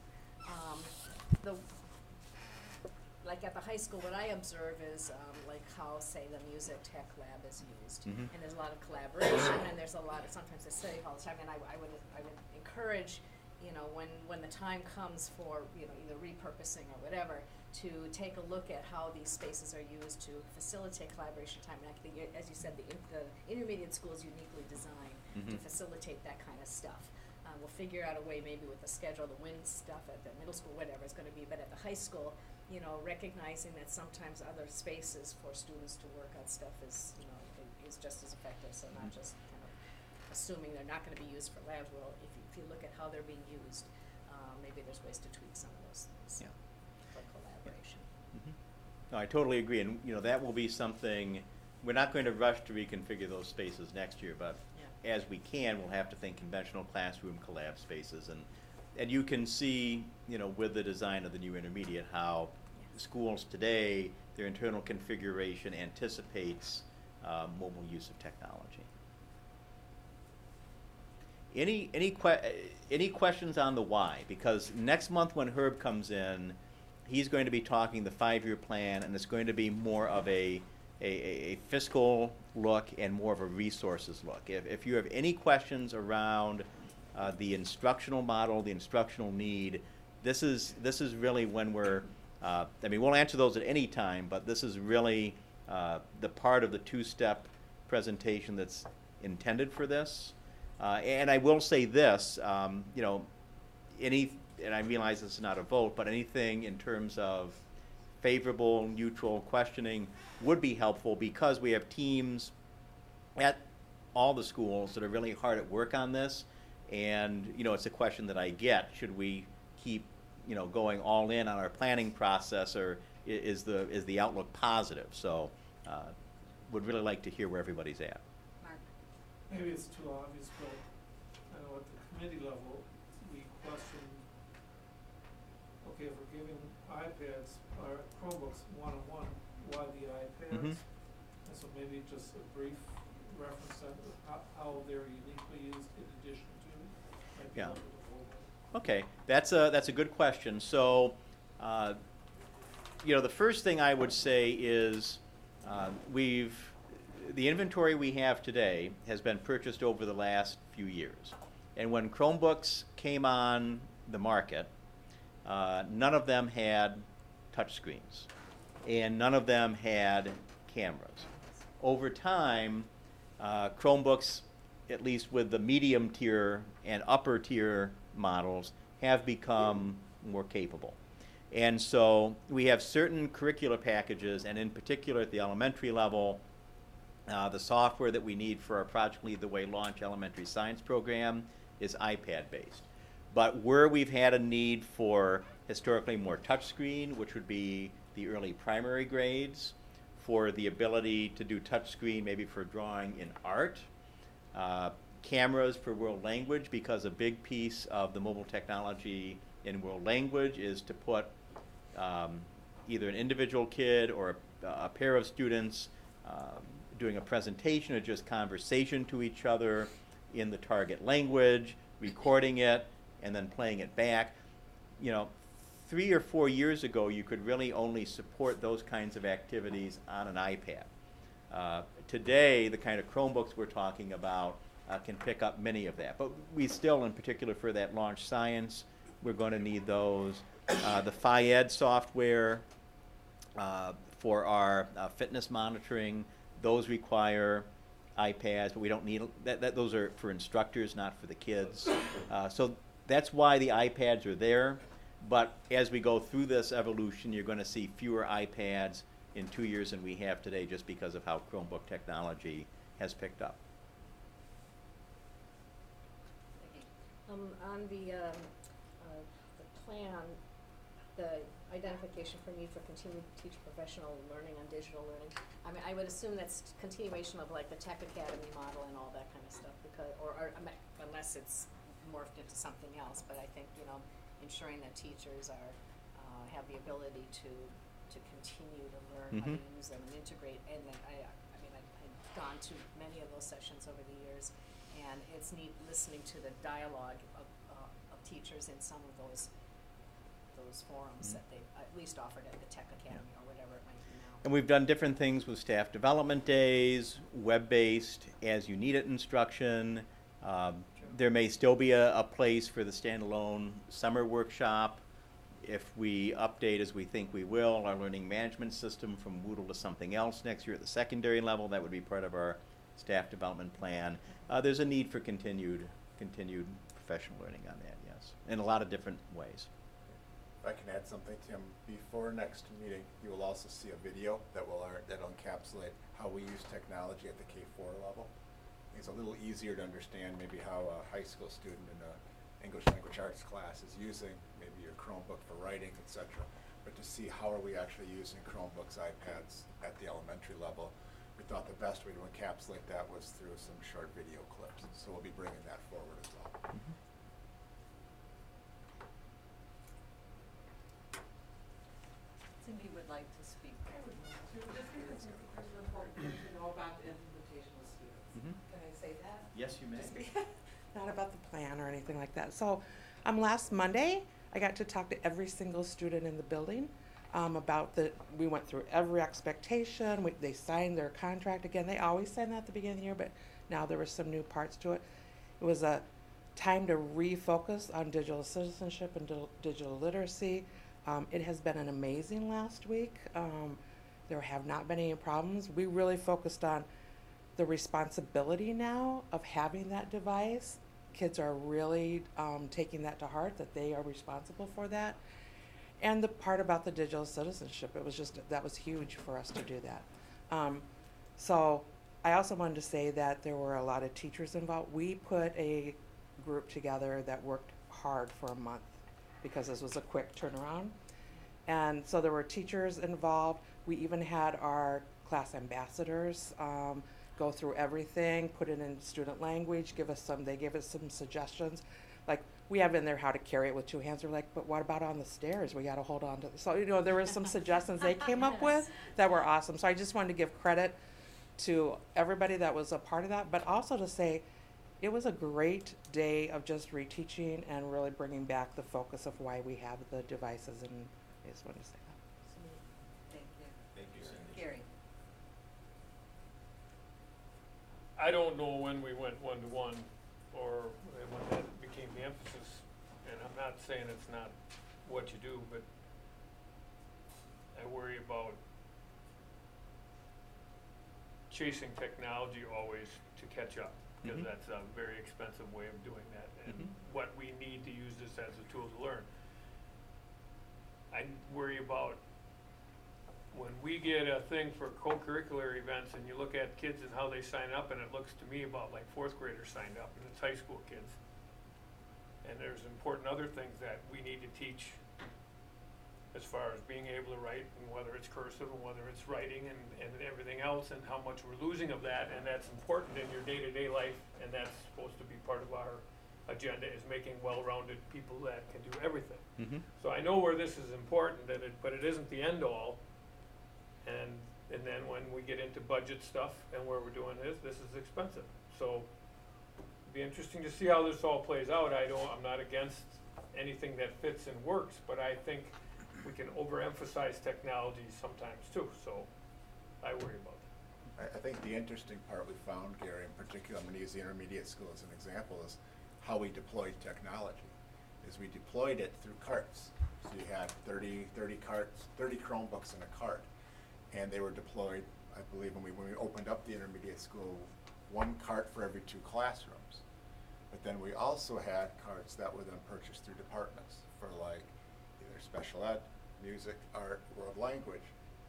Like at the high school, what I observe is like how, say, the music tech lab is used, and there's a lot of collaboration, and there's a lot of sometimes they study all the time. And I would encourage, you know, when the time comes for, you know, either repurposing or whatever, to take a look at how these spaces are used to facilitate collaboration time. And I think, as you said, the intermediate school is uniquely designed to facilitate that kind of stuff. We'll figure out a way maybe with the schedule, the WIN stuff at the middle school, whatever it's going to be, but at the high school, you know, recognizing that sometimes other spaces for students to work on stuff is, you know, is just as effective. So not just kind of assuming they're not going to be used for labs. Well, if you look at how they're being used, maybe there's ways to tweak some of those things for collaboration. No, I totally agree, and you know, that will be something, we're not going to rush to reconfigure those spaces next year, but as we can, we'll have to think conventional classroom collab spaces, and you can see, you know, with the design of the new intermediate, how schools today, their internal configuration anticipates mobile use of technology. Any questions on the why? Because next month when Herb comes in, he's going to be talking the 5-year plan, and it's going to be more of a fiscal look and more of a resources look. If you have any questions around the instructional model, the instructional need, this is really when we're, I mean, we'll answer those at any time, but this is really the part of the 2-step presentation that's intended for this. And I will say this, you know, and I realize this is not a vote, but anything in terms of favorable, neutral questioning would be helpful, because we have teams at all the schools that are really hard at work on this. And, you know, it's a question that I get, should we keep, you know, going all in on our planning process, or is the outlook positive? So would really like to hear where everybody's at. Mark? Maybe it's too obvious, but I know at the committee level, we question, okay, if we're giving iPads or Chromebooks one-on-one, why the iPads? And so maybe just a brief reference on how they're uniquely used in addition to. Might be helpful to hold on. Okay, that's a good question. So, you know, the first thing I would say is the inventory we have today has been purchased over the last few years. And when Chromebooks came on the market, none of them had touch screens, and none of them had cameras. Over time, Chromebooks, at least with the medium tier and upper tier models, have become more capable. And so we have certain curricular packages, and in particular at the elementary level, the software that we need for our Project Lead the Way Launch Elementary Science program is iPad-based. But where we've had a need for historically more touchscreen, which would be the early primary grades, for the ability to do touchscreen maybe for drawing in art, cameras for world language, because a big piece of the mobile technology in world language is to put either an individual kid or a pair of students doing a presentation or just conversation to each other in the target language, recording it, and then playing it back. You know, 3 or 4 years ago, you could really only support those kinds of activities on an iPad. Today, the kind of Chromebooks we're talking about can pick up many of that. But we still, in particular for that launch science, we're going to need those. The Phi-Ed software for our fitness monitoring, those require iPads, but we don't need those are for instructors, not for the kids. So that's why the iPads are there. But as we go through this evolution, you're going to see fewer iPads in 2 years than we have today, just because of how Chromebook technology has picked up. On the plan, the identification for need for continued teacher professional learning on digital learning, I mean, I would assume that's continuation of like the Tech Academy model and all that kind of stuff, because, or unless it's morphed into something else, but I think, you know, ensuring that teachers are, have the ability to continue to learn how to use them and integrate, and then I mean, I've gone to many of those sessions over the years, and it's neat listening to the dialogue of teachers in some of those forums that they at least offered at the Tech Academy or whatever it might be now. And we've done different things with staff development days, web-based, as you need it instruction. There may still be a place for the standalone summer workshop if we update, as we think we will, our learning management system from Moodle to something else next year at the secondary level. That would be part of our staff development plan. There's a need for continued professional learning on that, yes, in a lot of different ways. If I can add something, Tim, before next meeting, you will also see a video that'll encapsulate how we use technology at the K-4 level. It's a little easier to understand maybe how a high school student in an English language arts class is using maybe your Chromebook for writing, etc. But to see how are we actually using Chromebooks, iPads at the elementary level, we thought the best way to encapsulate that was through some short video clips. So we'll be bringing that forward as well. Cindy would like to speak. I would love to. There's an important thing to know about the implementation with students. Can I say that? Yes, you may. Not about the plan or anything like that. So last Monday, I got to talk to every single student in the building about we went through every expectation. They signed their contract again. They always sign that at the beginning of the year, but now there were some new parts to it. It was a time to refocus on digital citizenship and digital literacy. It has been an amazing last week. There have not been any problems. We really focused on the responsibility now of having that device. Kids are really taking that to heart, that they are responsible for that. And the part about the digital citizenship, that was huge for us to do that. So I also wanted to say that there were a lot of teachers involved. We put a group together that worked hard for a month because this was a quick turnaround. And so there were teachers involved. We even had our class ambassadors go through everything, put it in student language, they gave us some suggestions. Like, we have in there how to carry it with 2 hands. We're like, but what about on the stairs? We got to hold on to So, you know, there were some suggestions they came up with that were awesome. So I just wanted to give credit to everybody that was a part of that, but also to say it was a great day of just reteaching and really bringing back the focus of why we have the devices, and I just wanted to say that. Thank you. Thank you, Cindy. Gary. I don't know when we went one-to-one or when that became the emphasis, and I'm not saying it's not what you do, but I worry about chasing technology always to catch up, because Mhm. that's a very expensive way of doing that, and Mhm. what we need to use this as a tool to learn. I worry about when we get a thing for co-curricular events and you look at kids and how they sign up, and it looks to me about like fourth graders signed up, and it's high school kids. And there's important other things that we need to teach as far as being able to write, and whether it's cursive and whether it's writing and everything else, and how much we're losing of that, and that's important in your day-to-day life, and that's supposed to be part of our agenda, is making well-rounded people that can do everything. Mhm. So I know where this is important, but it isn't the end all. And then when we get into budget stuff and where we're doing this is expensive. So it'd be interesting to see how this all plays out. I'm not against anything that fits and works, but I think we can overemphasize technology sometimes too, so I worry about that. I think the interesting part we found, Gary, in particular, I'm gonna use the intermediate school as an example, is how we deployed technology. Is we deployed it through carts. So you had 30 carts, 30 Chromebooks in a cart. And they were deployed, I believe, when we opened up the intermediate school, 1 cart for every 2 classrooms. But then we also had carts that were then purchased through departments for like either special ed, music, art, world language.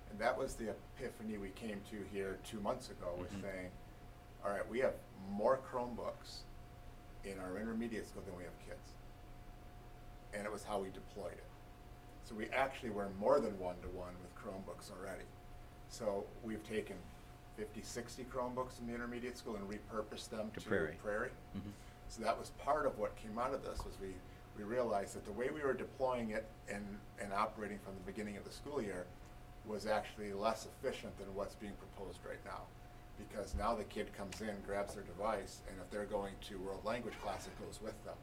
And that was the epiphany we came to here 2 months ago, was saying, all right, we have more Chromebooks in our intermediate school than we have kids. And it was how we deployed it. So we actually were more than 1-to-1 with Chromebooks already. So we've taken 50, 60 Chromebooks in the intermediate school and repurposed them to Prairie. Mhm. So that was part of what came out of this, was we realized that the way we were deploying it and operating from the beginning of the school year was actually less efficient than what's being proposed right now. Because now the kid comes in, grabs their device, and if they're going to world language class, it goes with them,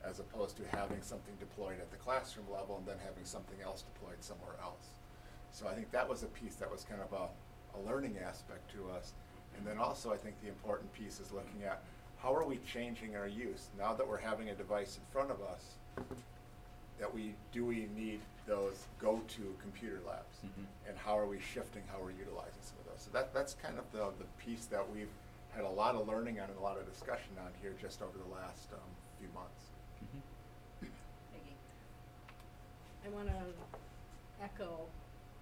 as opposed to having something deployed at the classroom level and then having something else deployed somewhere else. So I think that was a piece that was kind of a learning aspect to us. And then also I think the important piece is looking at how are we changing our use? Now that we're having a device in front of us, do we need those go-to computer labs? And how are we shifting how we're utilizing some of those? So that's kind of the piece that we've had a lot of learning on and a lot of discussion on here just over the last few months. Peggy. I want to echo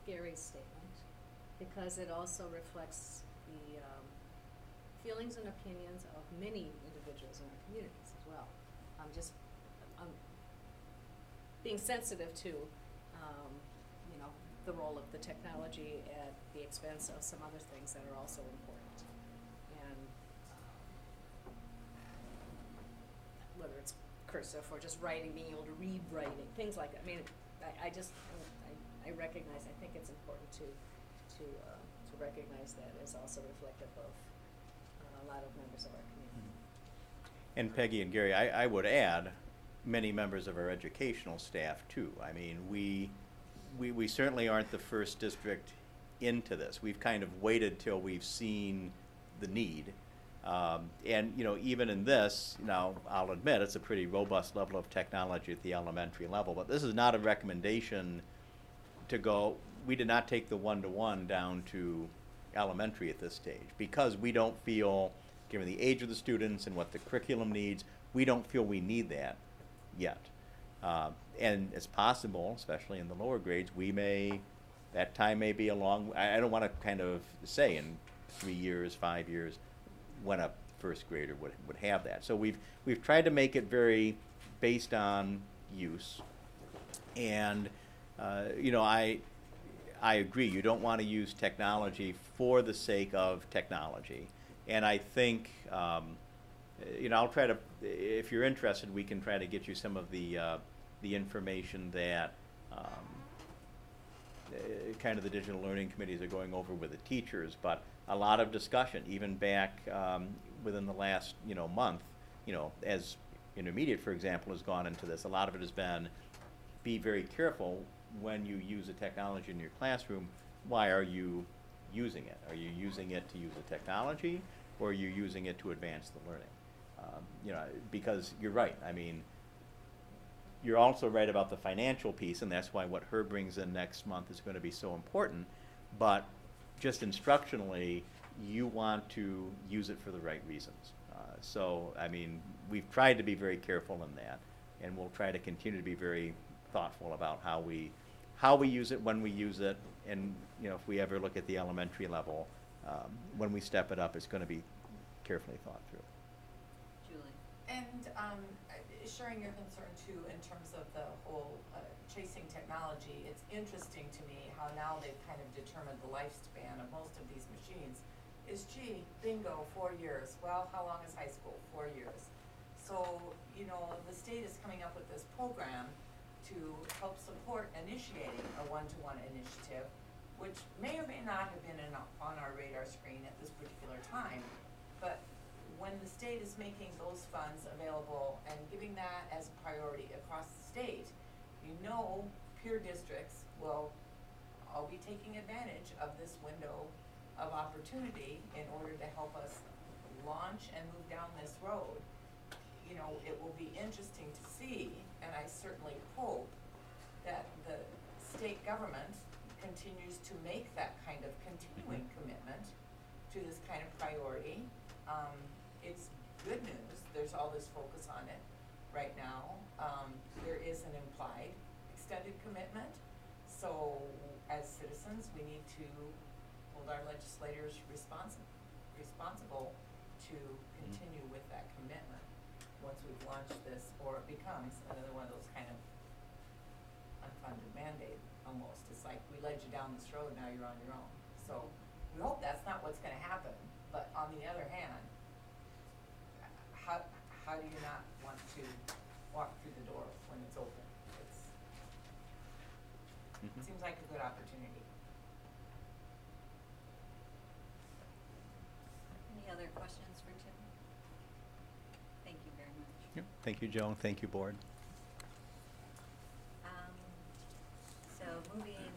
Gary's statement, because it also reflects the feelings and opinions of many individuals in our communities as well. Being sensitive to, the role of the technology at the expense of some other things that are also important. And whether it's cursive or just writing, being able to read writing, things like that. I mean, I recognize, I think it's important to recognize that as also reflective of a lot of members of our community. And Peggy and Gary, I would add many members of our educational staff too. I mean, we certainly aren't the first district into this. We've kind of waited till we've seen the need. And even in this, now I'll admit it's a pretty robust level of technology at the elementary level, but this is not a recommendation to go. We did not take the 1-to-1 down to elementary at this stage, because we don't feel, given the age of the students and what the curriculum needs, we don't feel we need that yet. And it's possible, especially in the lower grades, that time may be a long, I don't want to kind of say in 3 years, 5 years, when a first grader would have that. So we've tried to make it very based on use. And I agree, you don't want to use technology for the sake of technology. And I think, I'll try to, if you're interested, we can try to get you some of the information that kind of the digital learning committees are going over with the teachers. But a lot of discussion, even back within the last month, as intermediate, for example, has gone into this. A lot of it has been, be very careful when you use a technology in your classroom. Why are you using it? Are you using it to use the technology, or are you using it to advance the learning? Because you're right. I mean, you're also right about the financial piece, and that's why what Herb brings in next month is going to be so important. But just instructionally, you want to use it for the right reasons. So, I mean, we've tried to be very careful in that, and we'll try to continue to be very thoughtful about how we use it, when we use it, and, you know, if we ever look at the elementary level, when we step it up, it's gonna be carefully thought through. Julie? And sharing your concern too in terms of the whole chasing technology, it's interesting to me how now they've kind of determined the lifespan of most of these machines is, gee, bingo, 4 years. Well, how long is high school? 4 years. So, you know, the state is coming up with this program to help support initiating a one-to-one initiative, which may or may not have been on our radar screen at this particular time. But when the state is making those funds available and giving that as a priority across the state, you know peer districts will all be taking advantage of this window of opportunity in order to help us launch and move down this road. You know, it will be interesting to see, and I certainly hope that the state government continues to make that kind of continuing commitment to this kind of priority. It's good news, there's all this focus on it right now. There is an implied extended commitment, so as citizens, we need to hold our legislators responsible to continue with that commitment once we've launched this, or it becomes another one of those kind of unfunded mandate almost. It's like, we led you down this road, now you're on your own. So we hope that's not what's gonna happen, but on the other hand, how do you not want to walk through the door when it's open? It seems like a good opportunity. Any other questions for Tim? Thank you very much. Yep. Thank you, Joan. Thank you, board. So moving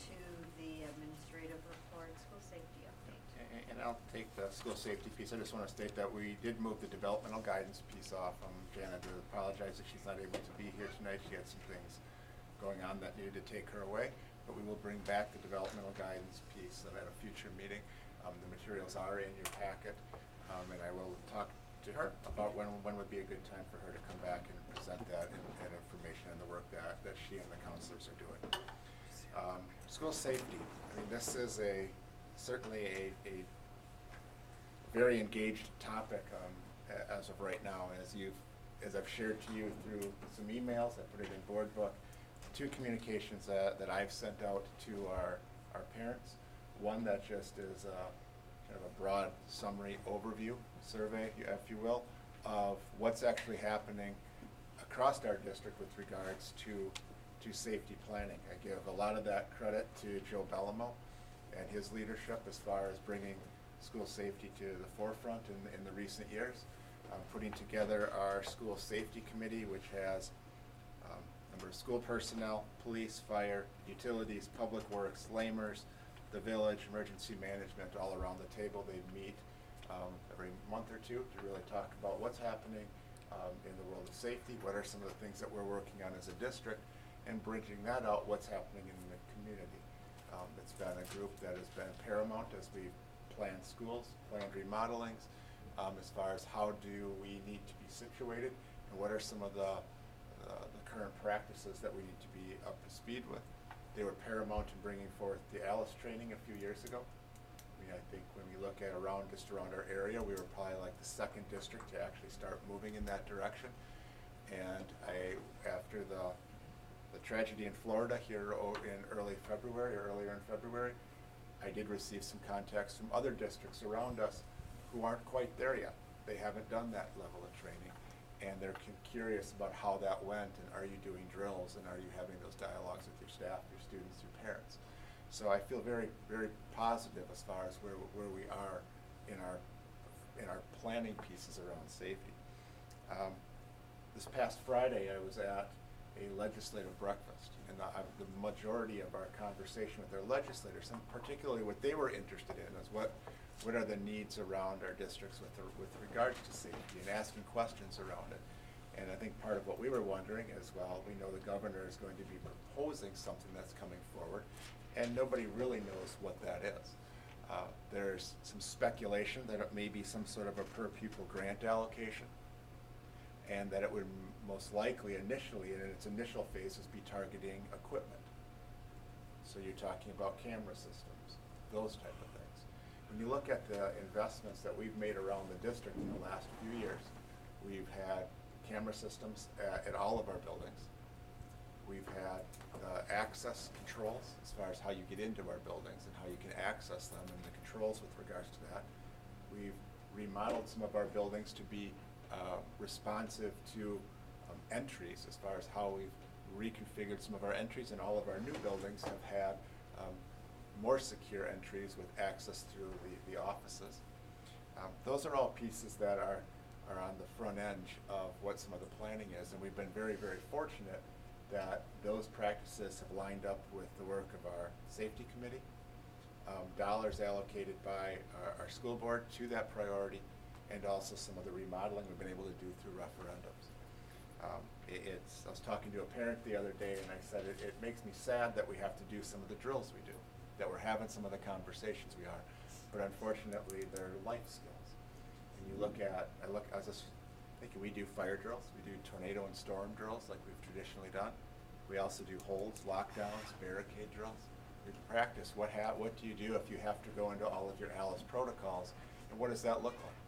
to the administrative report, school safety update. And I'll take the school safety piece. I just want to state that we did move the developmental guidance piece off. Janet to apologize that she's not able to be here tonight. She had some things going on that needed to take her away, but we will bring back the developmental guidance piece at a future meeting. The materials are in your packet, and I will talk to her about when would be a good time for her to come back and present that and information and the work that she and the counselors are doing. School safety. I mean, this is certainly a very engaged topic as of right now. As I've shared to you through some emails, I put it in board book. 2 communications that I've sent out to our parents. One that just is kind of a broad summary overview survey, if you will, of what's actually happening across our district with regards to safety planning. I give a lot of that credit to Joe Bellamo and his leadership as far as bringing school safety to the forefront in the recent years. Putting together our school safety committee, which has number of school personnel, police, fire, utilities, public works, lamers, the village, emergency management, all around the table. They meet every month or two to really talk about what's happening in the world of safety, what are some of the things that we're working on as a district, and bridging that out, what's happening in the community. It's been a group that has been paramount as we plan schools, planned remodelings, as far as how do we need to be situated, and what are some of the current practices that we need to be up to speed with. They were paramount in bringing forth the ALICE training a few years ago. I mean, I think when we look at just around our area, we were probably like the 2nd district to actually start moving in that direction. And after the tragedy in Florida here in earlier in February, I did receive some contacts from other districts around us who aren't quite there yet. They haven't done that level of training, and they're curious about how that went, and are you doing drills, and are you having those dialogues with your staff, your students, your parents. So I feel very, very positive as far as where we are in our planning pieces around safety. This past Friday, I was at a legislative breakfast, and the majority of our conversation with our legislators, and particularly what they were interested in, is what are the needs around our districts with regards to safety, and asking questions around it. And I think part of what we were wondering is, well, we know the governor is going to be proposing something that's coming forward, and nobody really knows what that is. There's some speculation that it may be some sort of a per pupil grant allocation, and that it would most likely initially, in its initial phases, be targeting equipment. So you're talking about camera systems, those type of things. When you look at the investments that we've made around the district in the last few years, we've had camera systems at all of our buildings. We've had access controls as far as how you get into our buildings and how you can access them and the controls with regards to that. We've remodeled some of our buildings to be responsive to entries as far as how we've reconfigured some of our entries, and all of our new buildings have had more secure entries with access through the offices. Those are all pieces that are on the front end of what some of the planning is, and we've been very, very fortunate that those practices have lined up with the work of our safety committee, dollars allocated by our school board to that priority, and also some of the remodeling we've been able to do through referendums. I was talking to a parent the other day, and I said it makes me sad that we have to do some of the drills we do, that we're having some of the conversations we are, but unfortunately they're life skills. And you look at, I was just thinking, we do fire drills, we do tornado and storm drills like we've traditionally done. We also do holds, lockdowns, barricade drills. We practice what do you do if you have to go into all of your ALICE protocols, and what does that look like?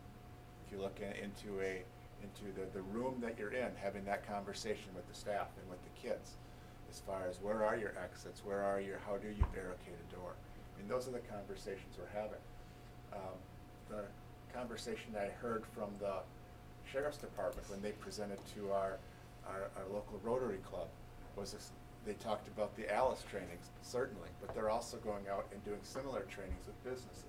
If you look into the room that you're in, having that conversation with the staff and with the kids, as far as where are your exits, how do you barricade a door? I mean, those are the conversations we're having. The conversation I heard from the Sheriff's Department when they presented to our local Rotary Club was they talked about the ALICE trainings, certainly, but they're also going out and doing similar trainings with businesses.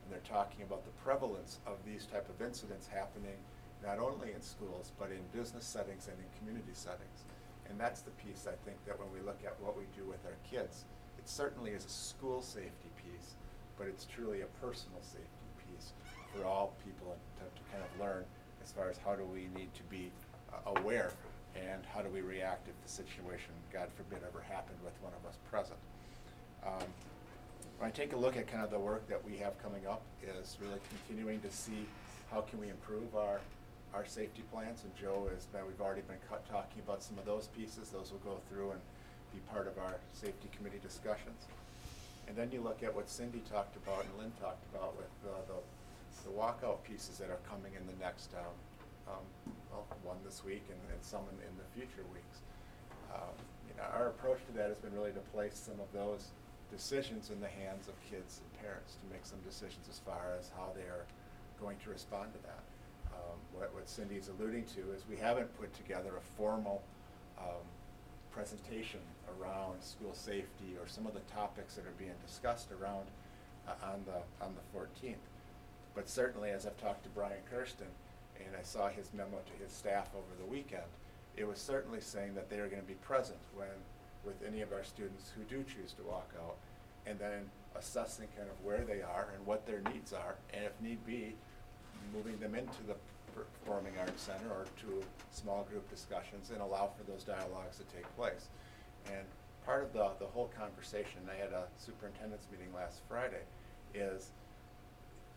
And they're talking about the prevalence of these type of incidents happening not only in schools, but in business settings and in community settings. And that's the piece, I think, that when we look at what we do with our kids, it certainly is a school safety piece, but it's truly a personal safety piece for all people to kind of learn as far as how do we need to be aware and how do we react if the situation, God forbid, ever happened with one of us present. When I take a look at kind of the work that we have coming up is really continuing to see how can we improve our safety plans, and Joe we've already been talking about some of those pieces. Those will go through and be part of our safety committee discussions. And then you look at what Cindy talked about and Lynn talked about with the walkout pieces that are coming in the next, one this week and some in the future weeks. Our approach to that has been really to place some of those decisions in the hands of kids and parents to make some decisions as far as how they are going to respond to that. What Cindy's alluding to is we haven't put together a formal presentation around school safety or some of the topics that are being discussed around on the 14th. But certainly, as I've talked to Brian Kirsten and I saw his memo to his staff over the weekend, it was certainly saying that they are going to be present with any of our students who do choose to walk out, and then assessing kind of where they are and what their needs are, and if need be, moving them into the Performing Arts Center or to small group discussions and allow for those dialogues to take place. And part of the whole conversation, I had a superintendent's meeting last Friday, is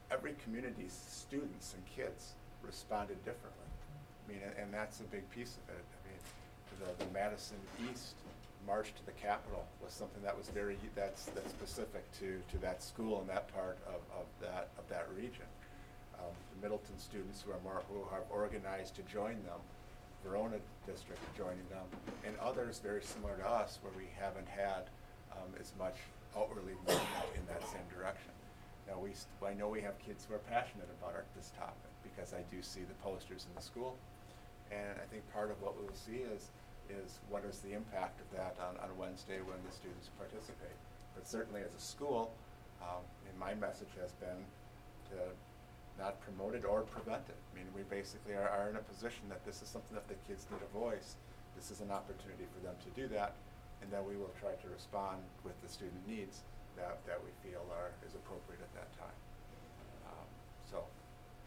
every community's students and kids responded differently. I mean, and that's a big piece of it. I mean, the Madison East march to the Capitol was something that was that's specific to that school and that part of that region. The Middleton students who have organized to join them, Verona district joining them, and others very similar to us where we haven't had as much outwardly movement in that same direction. Now I know we have kids who are passionate about this topic because I do see the posters in the school, and I think part of what we will see is what is the impact of that on Wednesday when the students participate. But certainly as a school, and my message has been to not promote it or prevent it. I mean, we basically are in a position that this is something that the kids need a voice. This is an opportunity for them to do that, and then we will try to respond with the student needs that we feel is appropriate at that time. So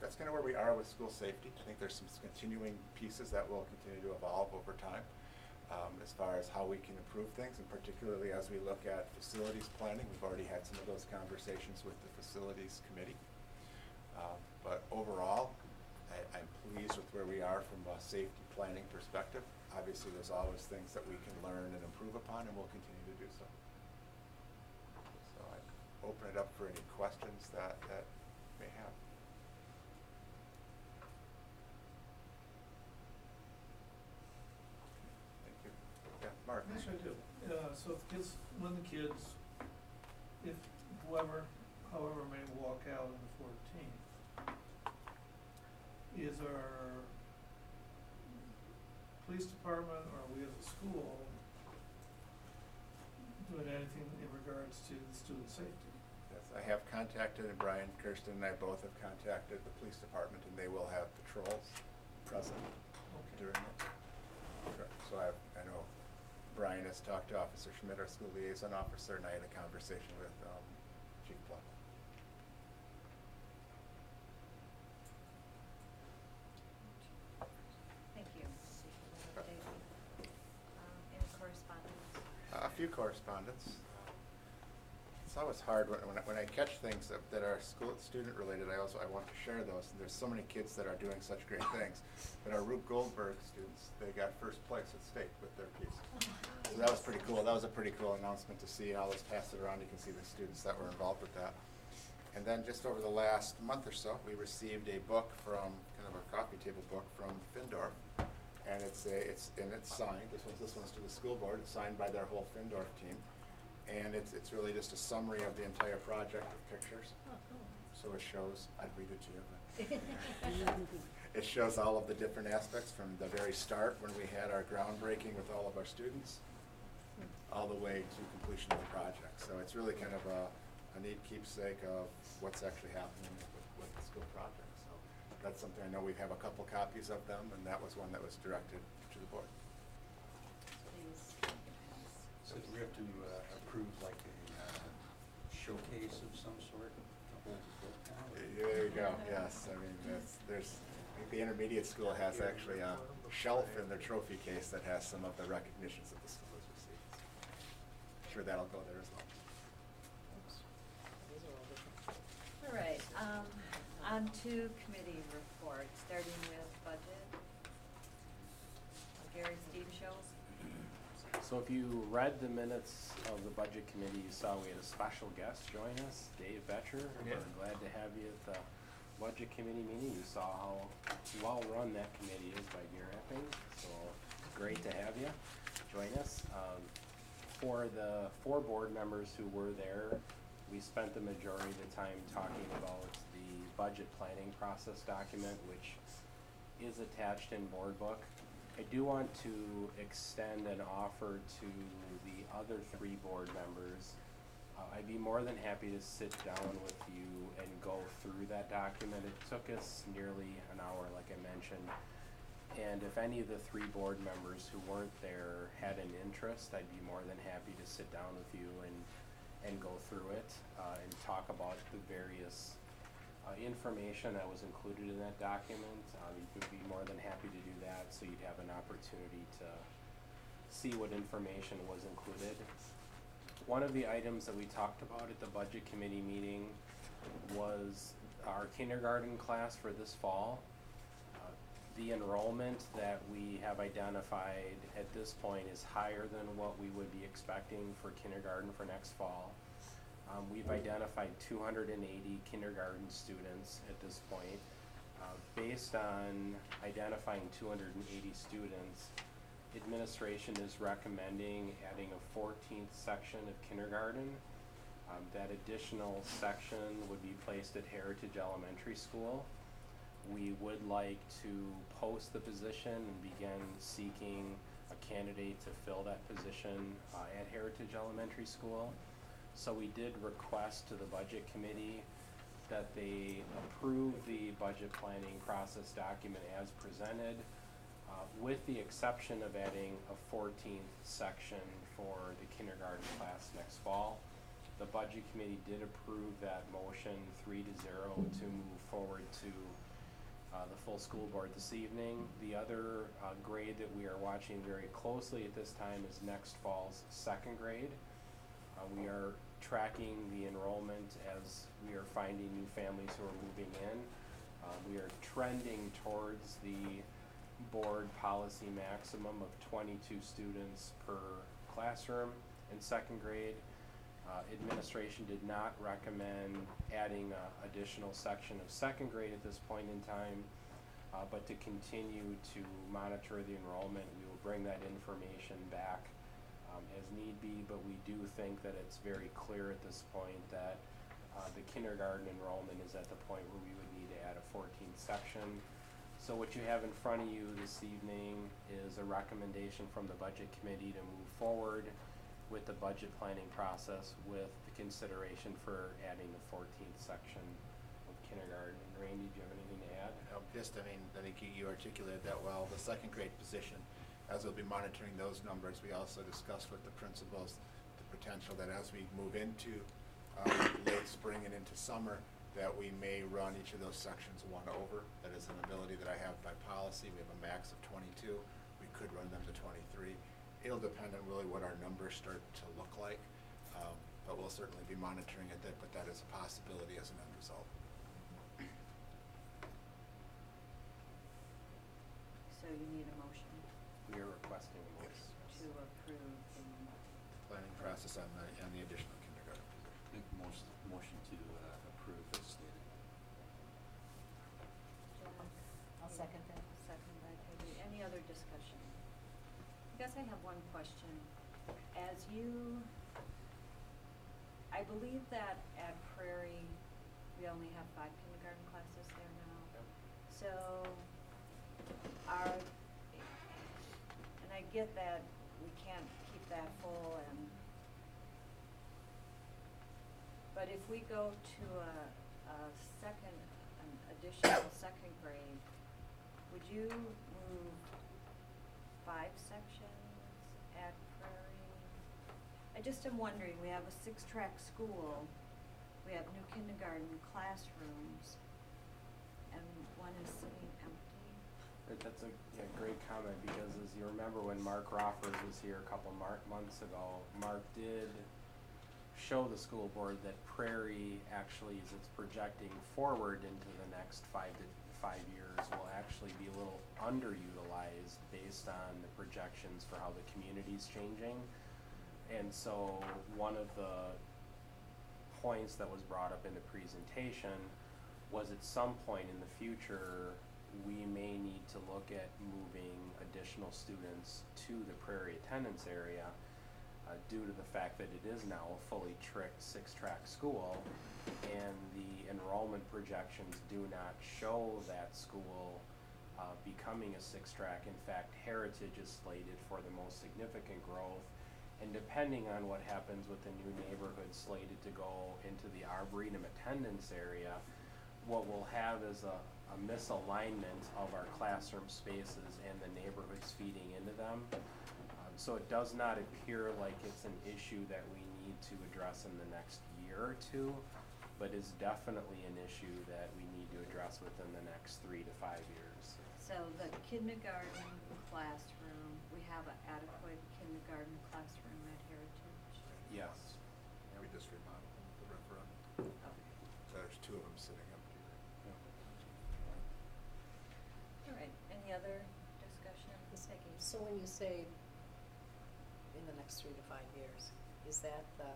that's kind of where we are with school safety. I think there's some continuing pieces that will continue to evolve over time. as far as how we can improve things, and particularly as we look at facilities planning. We've already had some of those conversations with the facilities committee. But overall, I'm pleased with where we are from a safety planning perspective. Obviously, there's always things that we can learn and improve upon, and we'll continue to do so. So I open it up for any questions that you may have. Thank you. Yeah, Mark. Yes, I do. So if kids, when the kids, if however may walk out on the 14th, is our police department or we as a school doing anything in regards to student safety? Yes, I have contacted, and Brian, Kirsten, and I both have contacted the police department, and they will have patrols present during it. Correct. So I know Brian has talked to Officer Schmidt, our school liaison officer, and I had a conversation with Chief Pluck. Thank you. Any correspondence? A few correspondence. It's always hard when I catch things that are student related. I want to share those. And there's so many kids that are doing such great things. But our Rube Goldberg students, they got first place at state with their piece. So that was pretty cool. That was a pretty cool announcement to see. I'll just pass it around. You can see the students that were involved with that. And then just over the last month or so, we received a book from kind of a coffee table book from Findorf, and it's signed. This one's to the school board. It's signed by their whole Findorf team, and it's really just a summary of the entire project with pictures. Oh, cool. So it shows. I'd read it to you. But it shows all of the different aspects from the very start when we had our groundbreaking with all of our students, all the way to completion of the project. So it's really kind of a neat keepsake of what's actually happening with the school project. So that's something I know we have a couple copies of them, and that was one that was directed to the board. Please. So do we have to approve like a showcase of some sort to hold the book now? There you go. Yes, I mean I think the intermediate school has actually a shelf in their trophy case that has some of the recognitions that the school has received. I'm sure that'll go there as well. These are all different. All right, on to committee reports, starting with budget. Gary, Steve shows. So if you read the minutes of the budget committee, you saw we had a special guest join us, Dave Betcher. Yeah. We're glad to have you at the budget committee meeting. You saw how well run that committee is by Gary Epping, so great to have you join us. For the 4 board members who were there, we spent the majority of the time talking about the budget planning process document, which is attached in board book. I do want to extend an offer to the other 3 board members. I'd be more than happy to sit down with you and go through that document. It took us nearly an hour, like I mentioned. And if any of the 3 board members who weren't there had an interest, I'd be more than happy to sit down with you and go through it and talk about the various information that was included in that document. You would be more than happy to do that, so you'd have an opportunity to see what information was included. One of the items that we talked about at the budget committee meeting was our kindergarten class for this fall. The enrollment that we have identified at this point is higher than what we would be expecting for kindergarten for next fall. We've identified 280 kindergarten students at this point. Based on identifying 280 students, administration is recommending adding a 14th section of kindergarten. That additional section would be placed at Heritage Elementary School. We would like to post the position and begin seeking a candidate to fill that position at Heritage Elementary School. So we did request to the budget committee that they approve the budget planning process document as presented, with the exception of adding a 14th section for the kindergarten class next fall. The budget committee did approve that motion 3-0 to move forward to the full school board this evening. The other grade that we are watching very closely at this time is next fall's second grade. We are tracking the enrollment as we are finding new families who are moving in. We are trending towards the board policy maximum of 22 students per classroom in second grade. Administration did not recommend adding an additional section of second grade at this point in time, but to continue to monitor the enrollment, we will bring that information back as need be, but we do think that it's very clear at this point that the kindergarten enrollment is at the point where we would need to add a 14th section. So what you have in front of you this evening is a recommendation from the budget committee to move forward with the budget planning process with the consideration for adding the 14th section of kindergarten. And Randy, do you have anything to add? I think you articulated that well. The second grade position, as we'll be monitoring those numbers, we also discussed with the principals the potential that as we move into late spring and into summer, that we may run each of those sections one over. That is an ability that I have by policy. We have a max of 22. We could run them to 23. It'll depend on really what our numbers start to look like, but we'll certainly be monitoring it, but that is a possibility as an end result. So you need a motion We are requesting a motion. to approve the Planning process on the additional kindergarten position. Make motion to approve as stated. Jack. I'll second that. Second by Peggy. Any other discussion? I guess I have one question. I believe that at Prairie, we only have 5 kindergarten classes there now. Yep. So and I get that we can't keep that full but if we go to an additional second grade, would you move 5 sections at Prairie? I just am wondering, we have a 6-track school, we have new kindergarten classrooms, and one is sitting empty. That's a great comment, because as you remember when Mark Roffers was here a couple months ago, Mark did show the school board that Prairie actually, as it's projecting forward into the next 5 years, will actually be a little underutilized based on the projections for how the community's changing. And so one of the points that was brought up in the presentation was at some point in the future, we may need to look at moving additional students to the Prairie attendance area due to the fact that it is now a fully 6-track school, and the enrollment projections do not show that school becoming a 6-track. In fact, Heritage is slated for the most significant growth, and depending on what happens with the new neighborhood slated to go into the Arboretum attendance area, what we'll have is a misalignment of our classroom spaces and the neighborhoods feeding into them. So it does not appear like it's an issue that we need to address in the next year or 2, but is definitely an issue that we need to address within the next 3 to 5 years. So the kindergarten classroom, we have an adequate kindergarten classroom at Heritage? Yes. We just remodeled them with the referendum. Okay. So there's 2 of them sitting empty. All right, any other discussion? Ms. Hickey, so when you say in the next 3 to 5 years, is that the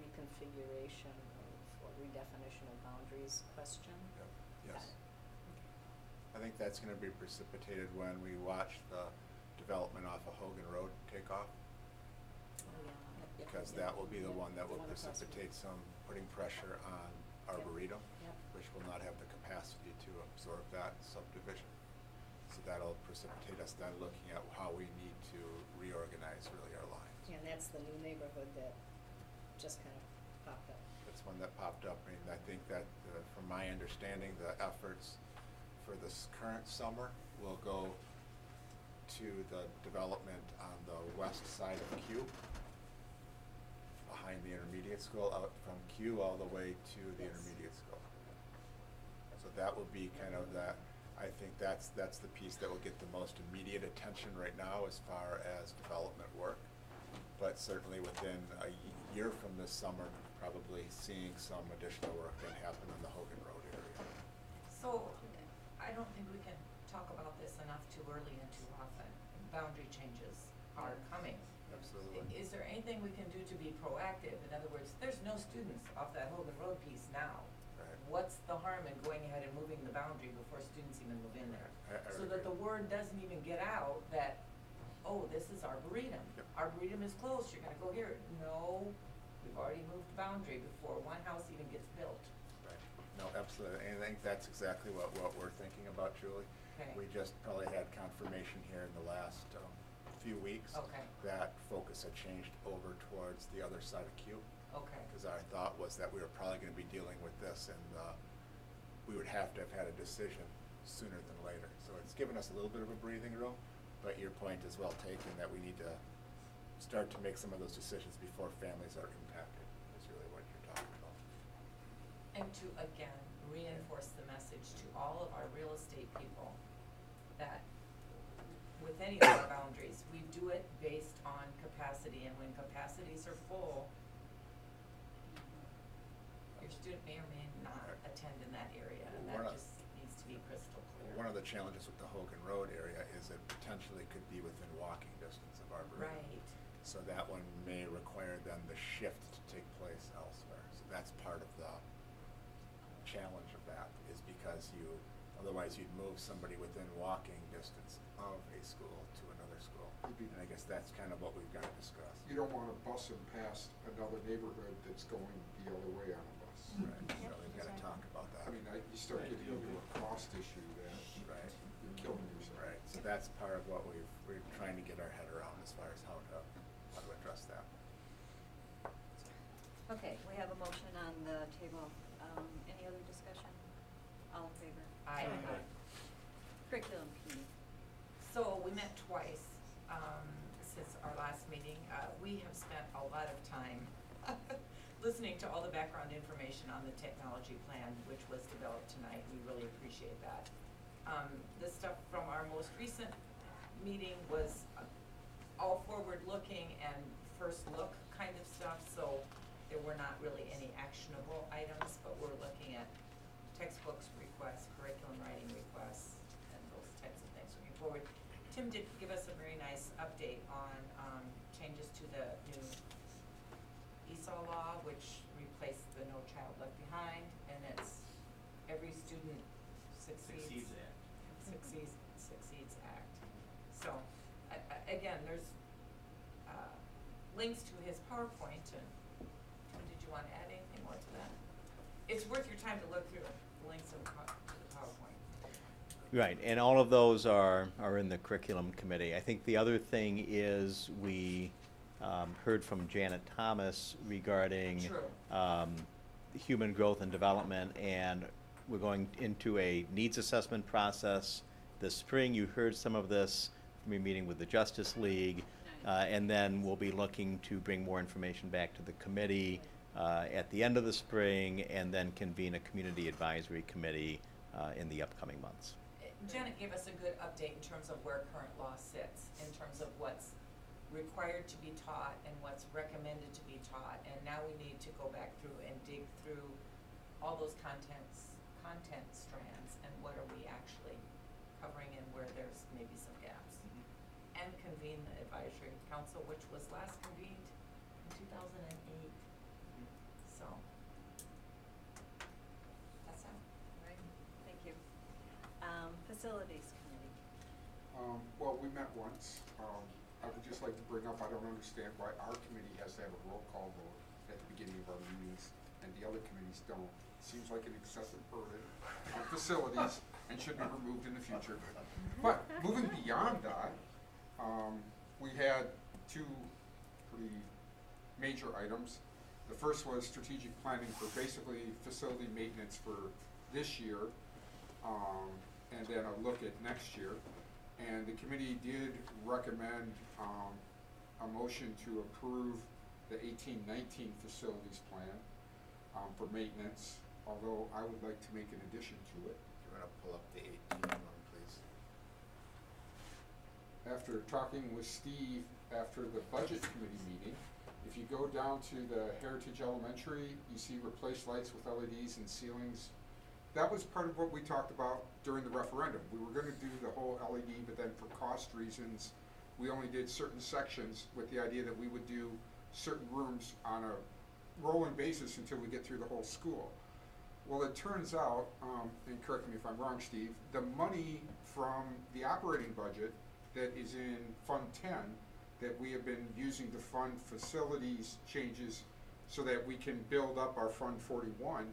reconfiguration or redefinition of boundaries question? Yep. Yes. Got it. I think that's going to be precipitated when we watch the development off of Hogan Road take off, Oh, yeah. because Yep. that will be the one that will across from- precipitate some putting pressure on Arboretum, Yep. which will not have the capacity to absorb that subdivision. So that'll precipitate us then looking at how we need to reorganize really our lines. And that's the new neighborhood that just kind of popped up. That's one that popped up. I mean, I think that from my understanding, the efforts for this current summer will go to the development on the west side of Q, behind the intermediate school, out from Q all the way to the Yes. intermediate school. So that will be kind of that, I think that's the piece that will get the most immediate attention right now as far as development work. But certainly within a year from this summer, probably seeing some additional work then happen in the Hogan Road area. So, I don't think we can talk about this enough too early and too often. Boundary changes are coming. Absolutely. Is there anything we can do to be proactive? In other words, there's no students off that Hogan Road piece now. Right. What's the harm in going ahead and moving the boundary before students even move in there? I So would that the agree. word doesn't even get out that, oh, this is Arboretum. Yep. Arboretum is close, you're gonna go here. No, we've already moved the boundary before one house even gets built. Right. No, absolutely. And I think that's exactly what we're thinking about, Julie. Okay. We just probably had confirmation here in the last few weeks Okay. that focus had changed over towards the other side of Q. Okay. Because our thought was that we were probably going to be dealing with this and we would have to have had a decision sooner than later. So it's given us a little bit of a breathing room, but your point is well taken that we need to start to make some of those decisions before families are impacted, is really what you're talking about. And to, again, reinforce the message to all of our real estate people that with any of our boundaries, we do it based on capacity, and when capacities are full, your student may or may not attend in that area, and Well, that just needs to be crystal clear. One of the challenges with the Hogan Road area is it potentially could be within walking distance of Arboretum. Right. So that one may require then the shift to take place elsewhere. So that's part of the challenge of that, is because otherwise you'd move somebody within walking distance of a school to another school. And I guess that's kind of what we've got to discuss. You don't wanna bus them past another neighborhood that's going the other way on a bus. Right, so we've got to talk about that. I mean, you start getting into a cost issue that Right. you're killing yourself. Right, so that's part of what we're trying to get our head around as far as how to address that. Okay, we have a motion on the table. Any other discussion? All in favor? Aye. Aye. Curriculum committee. So we met twice since our last meeting. We have spent a lot of time listening to all the background information on the technology plan, which was developed tonight. We really appreciate that. The stuff from our most recent meeting was all forward-looking and first look kind of stuff, so there were not really any actionable items, but we're looking at textbooks requests, curriculum writing requests, and those types of things looking forward. Tim did give us a very nice update on changes to the new ESOL law, which replaced the No Child Left Behind, and it's every student succeeds. Succeeds Act. So, again, there's links to his PowerPoint, and did you want to add anything more to that? It's worth your time to look through the links to the PowerPoint. Right, and all of those are in the curriculum committee. I think the other thing is we heard from Janet Thomas regarding True. Human growth and development, and we're going into a needs assessment process this spring. You heard some of this from your meeting with the Justice League, and then we'll be looking to bring more information back to the committee at the end of the spring, and then convene a community advisory committee in the upcoming months. Janet gave us a good update in terms of where current law sits, in terms of what's required to be taught and what's recommended to be taught, and now we need to go back through and dig through all those content strands and what are we actually covering and where there's maybe some gaps. And convene the advisory council, which was last convened in 2008. So, that's it. All right, thank you. Facilities committee. Well, we met once. I would just like to bring up, I don't understand why our committee has to have a roll call vote at the beginning of our meetings and the other committees don't. Seems like an excessive burden on facilities and should be removed in the future. But moving beyond that, we had two pretty major items. The first was strategic planning for basically facility maintenance for this year, and then a look at next year. And the committee did recommend a motion to approve the 18-19 facilities plan for maintenance, although I would like to make an addition to it. You wanna pull up the 18 one, please? After talking with Steve after the budget committee meeting, if you go down to the Heritage Elementary, you see replace lights with LEDs and ceilings. That was part of what we talked about during the referendum. We were gonna do the whole LED, but then for cost reasons, we only did certain sections with the idea that we would do certain rooms on a rolling basis until we get through the whole school. Well, it turns out, and correct me if I'm wrong, Steve, the money from the operating budget that is in Fund 10 that we have been using to fund facilities changes so that we can build up our Fund 41,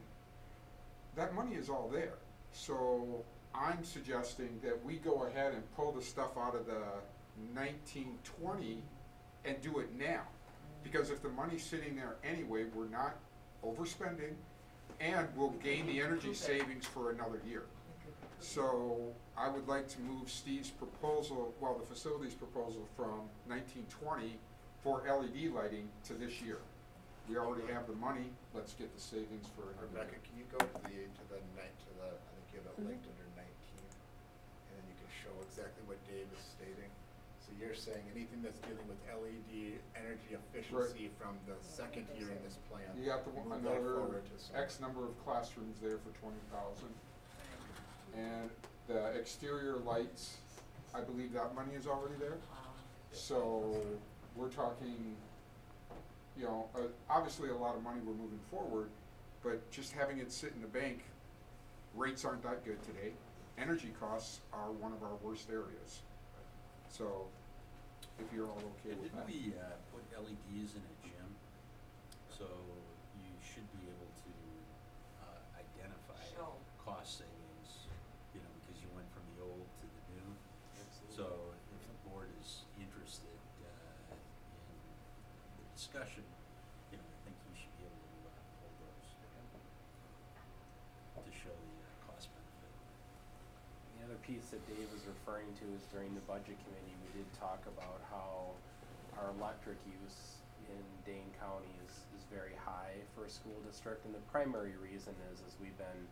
that money is all there. So I'm suggesting that we go ahead and pull the stuff out of the 1920 and do it now. Because if the money's sitting there anyway, we're not overspending, and we'll gain the energy savings for another year. So I would like to move Steve's proposal, well, the facilities proposal from 1920 for LED lighting to this year. We already have the money, let's get the savings for another year. Rebecca, can you go to the, I think you have it linked under 19, and then you can show exactly what Dave is stating. So you're saying anything that's dealing with LED energy efficiency from the second year in this plan, You got move that another forward to some. X number of classrooms there for 20,000. And the exterior lights, I believe that money is already there. So we're talking, you know, obviously a lot of money we're moving forward, but just having it sit in the bank, rates aren't that good today. Energy costs are one of our worst areas. So if you're all okay with that. Didn't we put LEDs in a gym? So you should be able to identify cost savings, you know, because you went from the old to the new. So if the board is interested in the discussion, you know, I think you should be able to hold those to show the cost benefit. The other piece that Dave was referring to is during the budget committee, we did talk about how our electric use in Dane County is very high for a school district, and the primary reason is we've been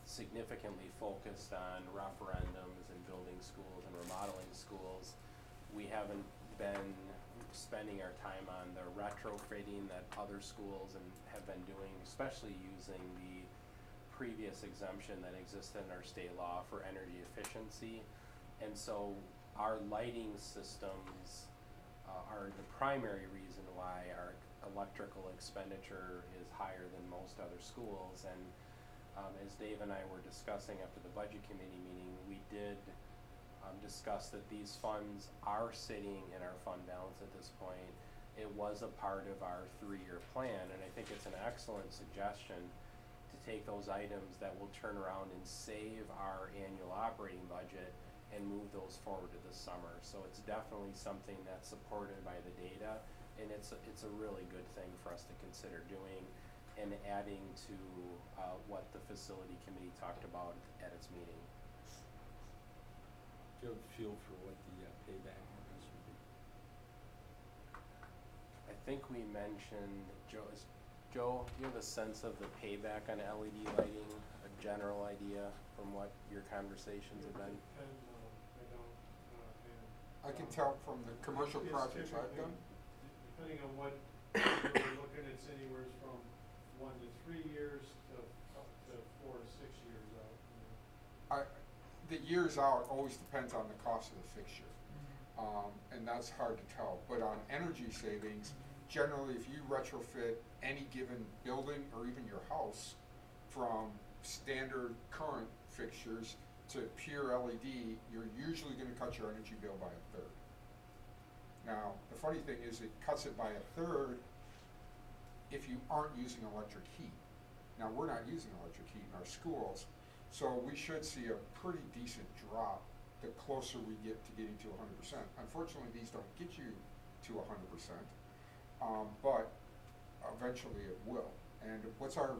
significantly focused on referendums and building schools and remodeling schools. We haven't been spending our time on the retrofitting that other schools have been doing, especially using the previous exemption that existed in our state law for energy efficiency. And so our lighting systems are the primary reason why our electrical expenditure is higher than most other schools. And as Dave and I were discussing after the budget committee meeting, we did discuss that these funds are sitting in our fund balance at this point. It was a part of our 3-year plan, and I think it's an excellent suggestion to take those items that will turn around and save our annual operating budget and move those forward to the summer. So it's definitely something that's supported by the data, and it's a really good thing for us to consider doing and adding to what the facility committee talked about at its meeting. Do you have a feel for what the payback on this would be? I think we mentioned, Joe, do you have a sense of the payback on LED lighting, a general idea from what your conversations have been? I can tell from the commercial projects I've done. Depending on what you're looking, it's anywhere from 1 to 3 years to up to 4 to 6 years out. The years out always depends on the cost of the fixture, and that's hard to tell. But on energy savings, generally if you retrofit any given building or even your house from standard current fixtures to pure LED, you're usually going to cut your energy bill by 1/3. Now, the funny thing is it cuts it by 1/3 if you aren't using electric heat. Now, we're not using electric heat in our schools, so we should see a pretty decent drop the closer we get to getting to 100%. Unfortunately, these don't get you to 100%, but eventually it will. And what's our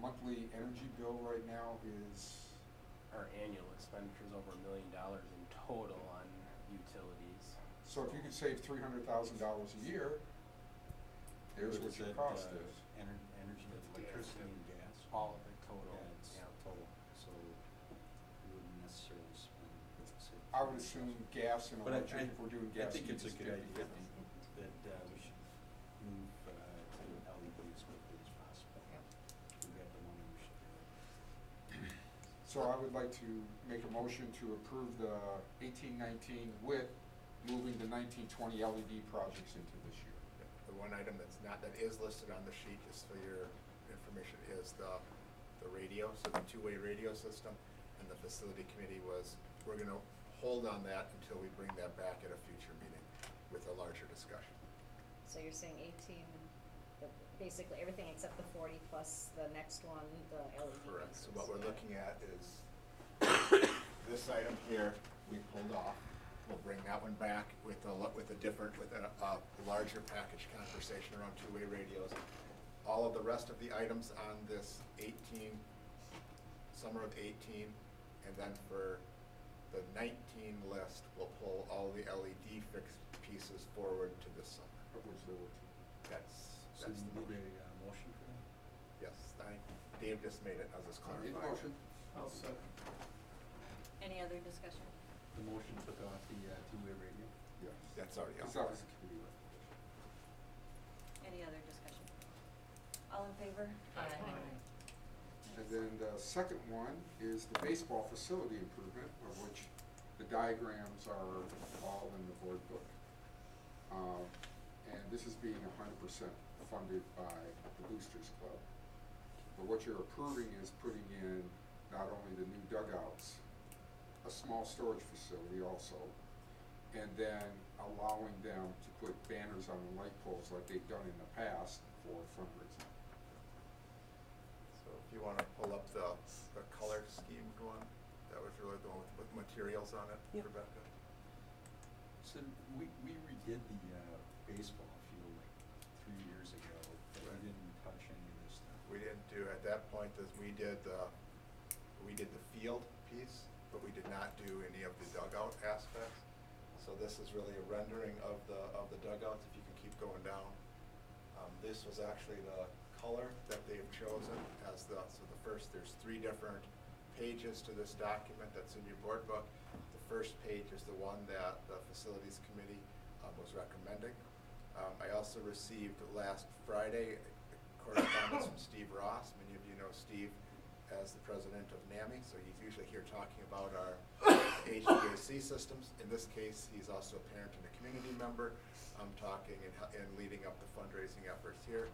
monthly energy bill right now is? Our annual expenditure is over $1 million in total on utilities. So if you could save $300,000 a year, there's what your cost is. Energy, electricity, and gas? All of it. I would assume gas and But electric, if we're doing gas. I think it's a heat, good it's idea 50-50. that we should move to LED as quickly as possible. We have the money, we should do it. So I would like to make a motion to approve the 18-19 with moving the 19-20 LED projects into this year. The one item that's not, that is listed on the sheet, just for your information, is the radio, so the two-way radio system. And the facility committee we're gonna hold on that until we bring that back at a future meeting with a larger discussion. So you're saying 18, basically everything except the 40 plus the next one, the LED. Correct, so pieces. what we're looking at is this item here, we pulled off. We'll bring that one back with a larger package conversation around two-way radios. All of the rest of the items on this summer of 18, and then for the 19 list, we'll pull all the LED fixed pieces forward to this summer. Of which there were two. So That's you the need motion. a motion for that? Yes, Dave just made it, I'll just I need a clarify. motion. I'll second. Any other discussion? The motion took off the two-way radio? Yes. That's already It's on. obviously committee left. Any other discussion? All in favor? Aye. And then the second one is the baseball facility improvement, of which the diagrams are all in the board book. And this is being 100% funded by the Boosters Club. But what you're approving is putting in not only the new dugouts, a small storage facility also, and then allowing them to put banners on the light poles like they've done in the past for fundraising. So if you wanna pull up the color scheme one, that was really the one with materials on it, Yep. Rebecca. So we redid the baseball field like 3 years ago, but we didn't touch any of this stuff. We didn't do, at that point, we did the field piece, but we did not do any of the dugout aspects. So this is really a rendering of the dugouts, if you can keep going down. This was actually the color that they've chosen as so the first, there's 3 different pages to this document that's in your board book. The first page is the one that the facilities committee was recommending. I also received last Friday correspondence from Steve Ross. Many of you know Steve as the president of NAMI, so he's usually here talking about our HVAC systems. In this case, he's also a parent and a community member, talking and leading up the fundraising efforts here.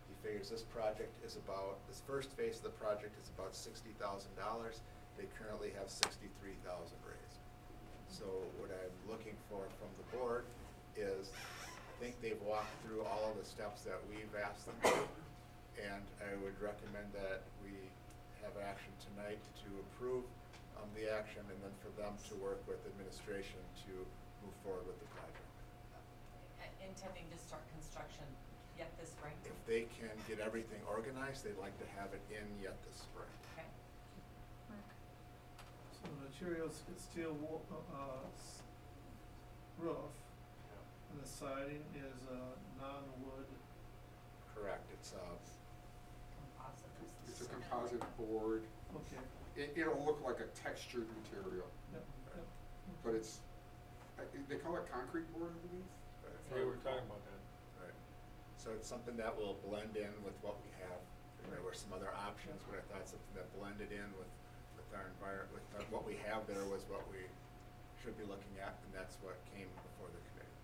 He figures this first phase of the project is about $60,000. They currently have $63,000 raised. So what I'm looking for from the board is, I think they've walked through all of the steps that we've asked them to, and I would recommend that we have action tonight to approve the action, and then for them to work with administration to move forward with the project. Intending to start construction yet this spring? If they can get everything organized, they'd like to have it in yet this spring. Okay. So the materials, it's steel roof, and the siding is non-wood. Correct, it's It's a composite board. Okay. It'll look like a textured material, Yep. but it's, they call it concrete board underneath? We were talking about that. right. So it's something that will blend in with what we have. There were some other options, but I thought something that blended in with our environment, what we have there was what we should be looking at, and that's what came before the committee.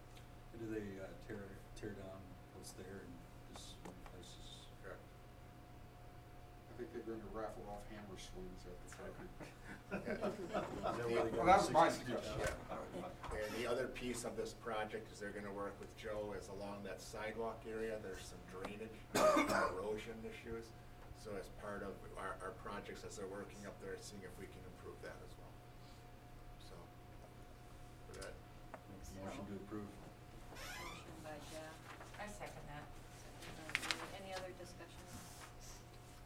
Do they tear down what's there and just replace this? Correct. I think they're going to raffle off hammer swings at the concrete. Well, that was my suggestion. And the other piece of this project is they're gonna work with Joe is along that sidewalk area, there's some drainage, erosion issues. So as part of our projects, as they're working up there, seeing if we can improve that as well. So, for that. Motion to approve. Motion by Jeff, I second that. second by Julie. Any other discussion?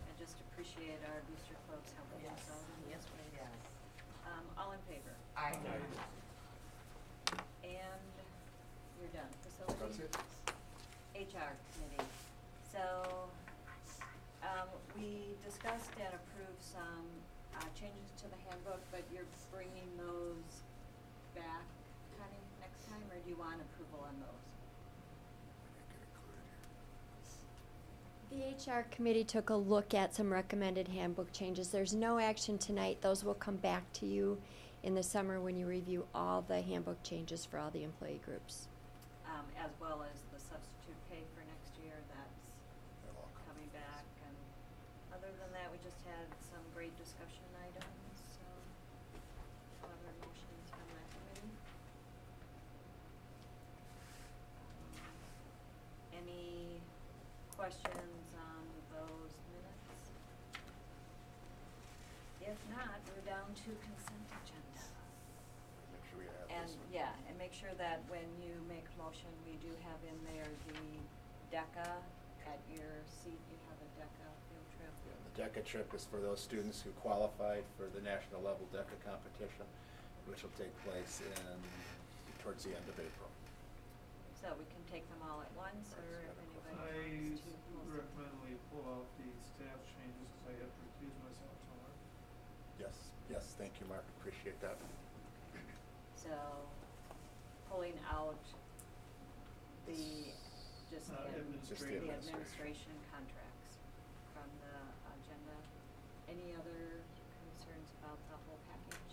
I just appreciate our booster clubs helping us Yes. out in this way. Yes. All in favor? Aye. And you're done. Facility? That's it. HR committee. So, we discussed and approved some changes to the handbook, but you're bringing those back, Connie, next time, or do you want approval on those? The HR committee took a look at some recommended handbook changes. There's no action tonight. Those will come back to you in the summer when you review all the handbook changes for all the employee groups. As well as the substitute pay for next year, that's coming back, and other than that, we just had some great discussion items, so other motions from that committee. Any questions on those minutes? If not, we're down to consent agenda. Make sure we have And, this one. yeah, and make sure that when you make a motion, we do have in there the DECA. At your seat, you have a DECA field trip. Yeah, the DECA trip is for those students who qualified for the national level DECA competition, which will take place towards the end of April. So we can take them all at once, or if anybody I wants to post it. recommend we pull out the staff changes, because I have to recuse myself tomorrow. Yes, thank you, Mark, appreciate that. So, pulling out the, just the Just the administration contracts from the agenda. Any other concerns about the whole package?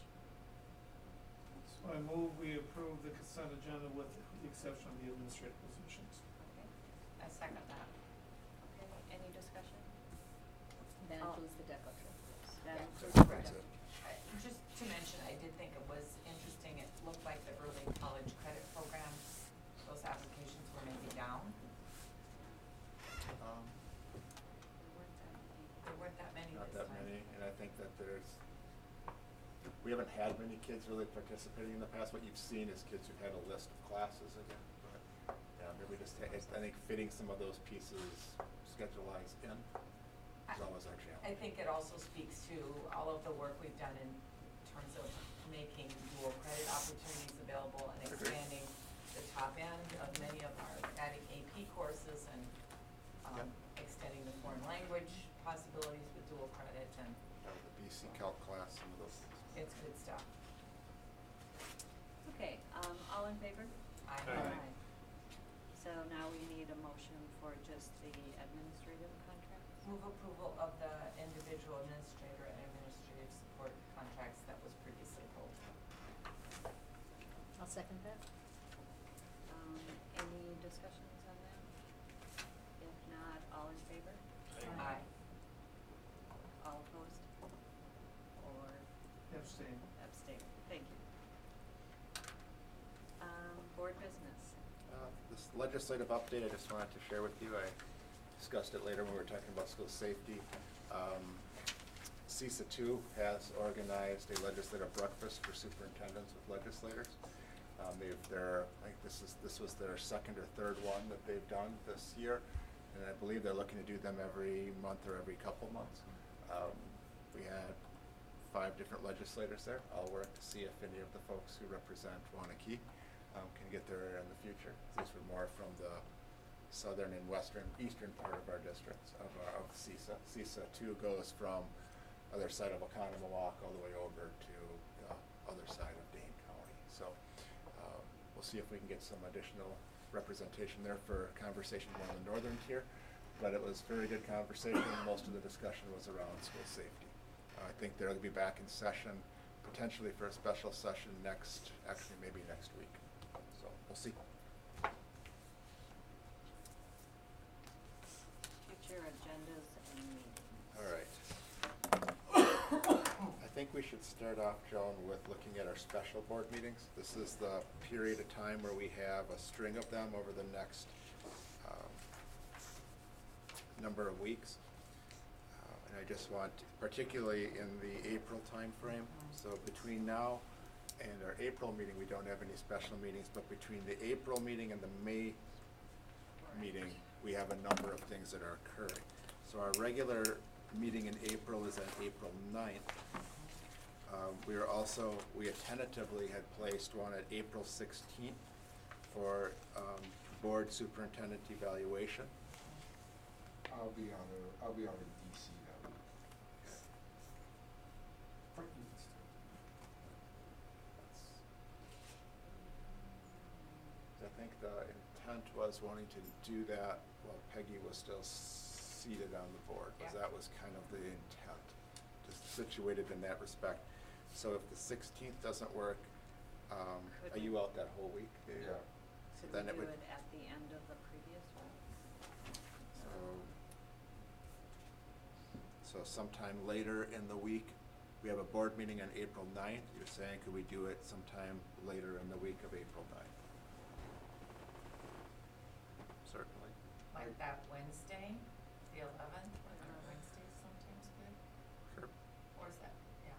So I move we approve the consent agenda with the exception of the administrative positions. Okay, I second that. okay, any discussion? That Oh. includes the DECA trip. That Yeah. includes the That's DECA. it. Just to mention, I did think it was interesting, it looked like the early college credit programs, those applications were maybe down. There weren't that many Not this that time. many, and I think that we haven't had many kids really participating in the past. What you've seen is kids who've had a list of classes again. But, yeah, maybe I think fitting some of those pieces schedule-wise in is always our challenge. I think it also speaks to all of the work we've done in terms of making dual credit opportunities available and Agreed. expanding the top end of many of our, adding AP courses and Yep. extending the foreign language possibilities with dual credit, and The BC Calc class, some of those things. it's good stuff. Okay, all in favor? Aye. So now we need a motion for just the administrative contracts? Move approval of the individual administrator and administrative support contracts that was previously pulled. I'll second that. Any discussions on that? If not, all in favor? Aye. All opposed? Or Abstain. abstain? Thank you. Board business. This legislative update I just wanted to share with you, I discussed it later when we were talking about school safety. CISA 2 has organized a legislative breakfast for superintendents with legislators. I think this was their second or third one that they've done this year, and I believe they're looking to do them every month or every couple months. We had 5 different legislators there. I'll work to see if any of the folks who represent Waunakee can get there in the future. These were more from the southern and eastern part of our districts of CISA. CISA 2 goes from other side of Oconomowoc all the way over to the other side of Dane County. So we'll see if we can get some additional representation there for conversation on the northern tier. But it was very good conversation. Most of the discussion was around school safety. I think they'll be back in session potentially for a special session maybe next week. So we'll see. Future agendas and meetings. All right. I think we should start off, Joan, with looking at our special board meetings. This is the period of time where we have a string of them over the next number of weeks. And I just want, particularly in the April timeframe, so between now and our April meeting, we don't have any special meetings, but between the April meeting and the May meeting, we have a number of things that are occurring. So our regular meeting in April is on April 9th. We tentatively had placed one at April 16th for board superintendent evaluation. I'll be out of DC that week. the intent was wanting to do that while Peggy was still seated on the board, was Yeah. that was kind of the intent, just situated in that respect. So if the 16th doesn't work, Could are we- you out that whole week? Yeah. So Could then we it do would, it at the end of the previous one? so sometime later in the week, we have a board meeting on April 9th. You're saying, could we do it sometime later in the week of April 9th? Certainly. Like that Wednesday, the 11th, or Wednesdays sometimes good, Sure. or is that, yeah.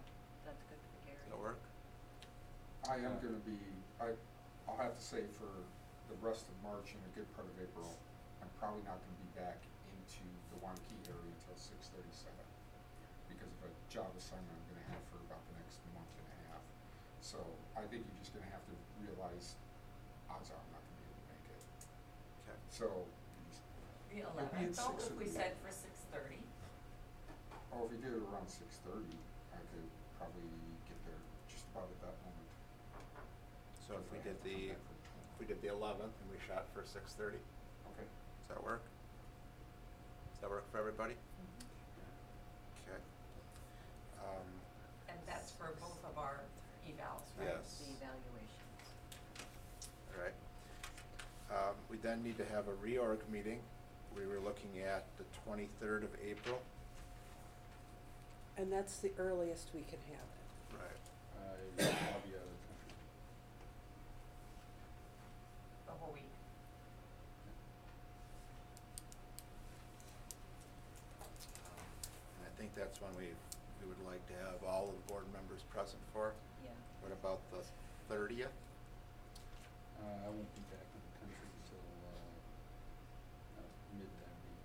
That's good for Gary. Does that work? I am gonna be, I'll have to say for the rest of March and a good part of April, I'm probably not gonna be back into the Waunakee area until 6:37 because of a job assignment I'm gonna have for about the next month and a half. So I think you're just gonna have to realize odds are I'm not gonna be able to make it. Okay. So, The It'll be at 11th, though, 6 if we o'clock. said for 6:30, oh, if we did it around 6:30, I could probably get there just about at that moment. So if we I did have to come the, back from if we did the 11th and we shot for 6:30, Okay. does that work? Does that work for everybody? Okay. and that's for both of our evals, right? Yes. The evaluations. All right. We then need to have a reorg meeting. We were looking at the 23rd of April. And that's the earliest we can have it. Right. I'll be out of the country. The whole week. And I think that's when we would like to have all of the board members present for. Yeah. What about the 30th? I won't be back in the country until mid that week.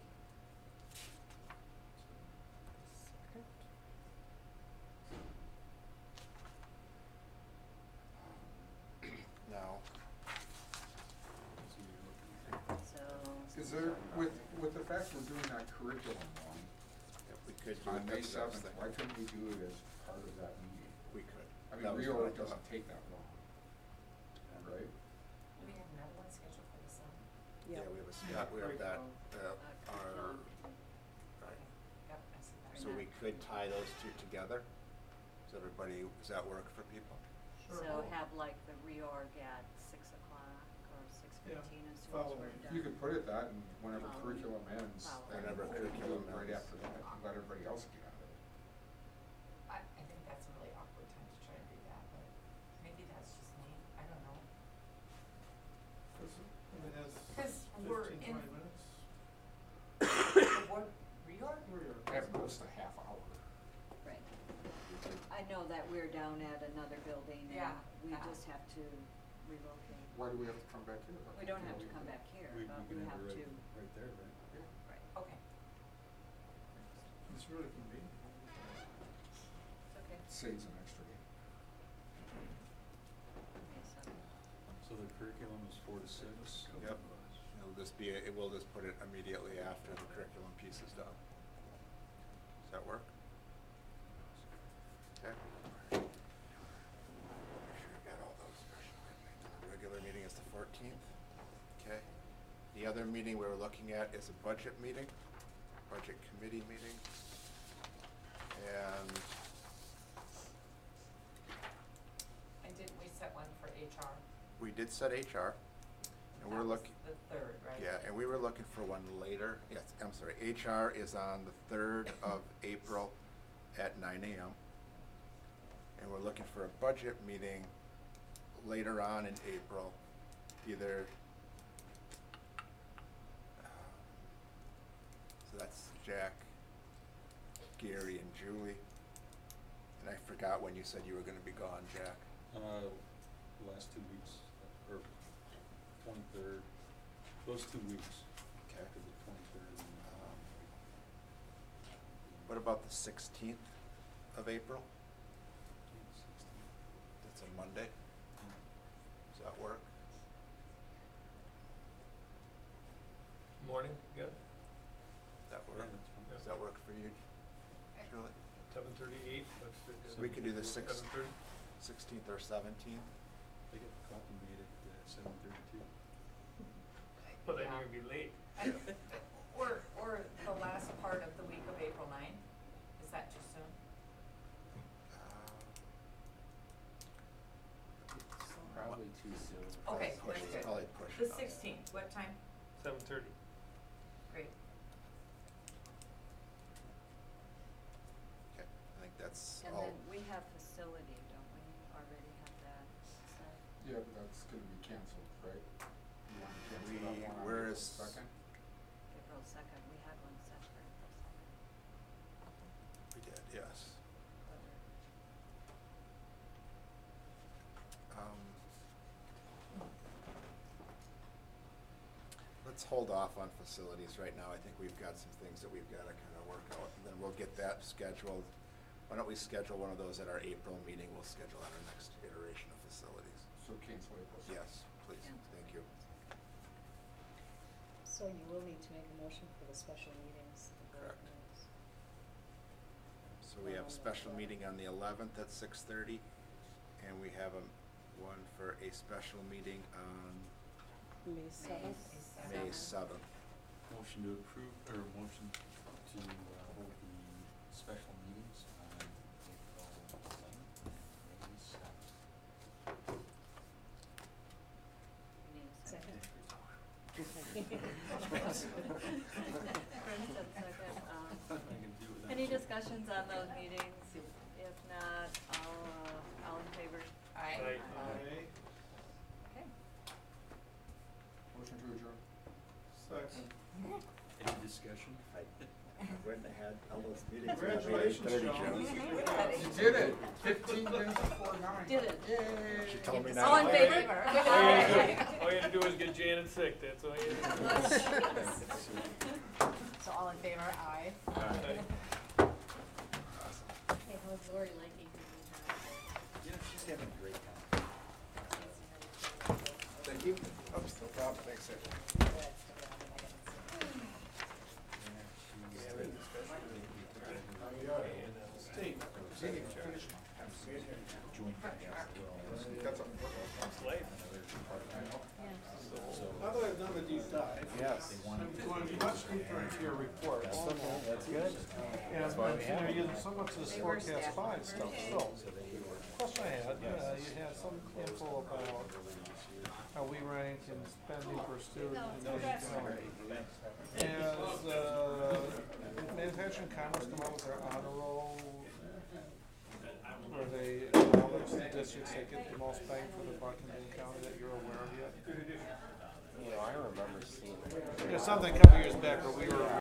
Now, So you're looking So. Is there, with the fact we're doing that curriculum one, if we could do on it, May that's what I was 7th, thinking. why couldn't we do it as part of that meeting? We could. I mean, That was reorg what I thought. doesn't take that long, right? Do we have another one scheduled for the summer? Yeah, we have a spot, we have that, our, Curriculum. right. Yep, I see that. So we could tie those two together? Does everybody, does that work for people? Sure. So have like the reorg at 6 o'clock or 6:15 Yeah, as soon as following. we're done. You could put it that, and whenever Following. curriculum ends, Following. then Whenever we can do curriculum it right ends. after that, and let everybody else get out of it. I think that's a really awkward time to try to do that, but maybe that's just me, I don't know. I mean, that's 'Cause we're 15, 20 in- minutes. The board reorg? Reorg. At most a half hour. Right. I know that we're down at another building and Yeah, we yeah. just have to relocate. Why do we have to come back here? We don't have to come back here, We but can we have have it to. right there, right? Yeah. Right. Okay, It's really convenient. It's okay. Saves an extra game. Okay, so. So the curriculum is 4 to 6? Yep. It'll just be, it will just put it immediately after the curriculum piece is done. Does that work? Okay. Make sure you got all those special. The regular meeting is the 14th. Okay. The other meeting we were looking at is a budget meeting, budget committee meeting. And and didn't we set one for HR? we did set HR. And we're looking. That was the 3rd, right? Yeah, and we were looking for one later. Yes, I'm sorry. HR is on the 3rd of April at 9 a.m. And we're looking for a budget meeting later on in April, either, so that's Jack, Gary, and Julie. And I forgot when you said you were gonna be gone, Jack. Last 2 weeks, or 23rd, those 2 weeks. Okay. After the 23rd. What about the 16th of April? 16th. That's a Monday. Does that work? Morning, good? That Yeah, work? that's fine. Does that work for you, Julie? 7:38, that's the. So we could do the 7:30? 16th or 17th? They get coffee made at 7:32. Well, then you're gonna be late. And, or the last part of the week of April 9th, is that too soon? Probably too soon. Okay, Push very it, good. probably push The it up. 16th, what time? 7:30. Great. Okay, I think that's And all. then we have facility, don't we, already have that set? Yeah, but that's gonna be canceled, right? You want to cancel that We- one on where April is- 2nd? April 2nd, we had one set for April 2nd. We did, yes. Whether- Let's hold off on facilities right now. I think we've got some things that we've gotta kinda work out, and then we'll get that scheduled. Why don't we schedule one of those at our April meeting? We'll schedule our next iteration of facilities. So cancel April 2nd. Yes, please, Cancel. thank you. So you will need to make a motion for the special meetings. the board Correct. meetings. So we have a special meeting on the 11th at 6:30, and we have one for a special meeting on May 7th. May 7th. Motion to approve, or motion to hold the special meetings on April 11th and May 7th. We need a Second. Brent said second, I can do with that. any discussions on those meetings? If not, all in favor? Aye. Aye. Okay. Motion to adjourn. Second. Any discussion? I went ahead, all those meetings. Congratulations, Joan. You did it, 15 minutes before 9. Did it. Yay. She told me All in not. favor? All you had to do is get Janet sick, that's all you had to do. So all in favor, aye. Aye. Okay, how's Lori liking her? Yeah, she's having a great time. Thank you. Oh, no problem, thanks, sir. That's a. It's late. Now that I've done a deep dive, Yes. I'm going much deeper into your reports. That's good. And you're using so much of this forecast 5 stuff still. Question I had, you had some info about how we rank in spending per student in Dane County. Has manufacturing commerce come out with their honor roll, where they acknowledge the districts that get the most bang for the buck in Dane County that you're aware of yet? You know, I remember seeing. There's something a couple years back where we were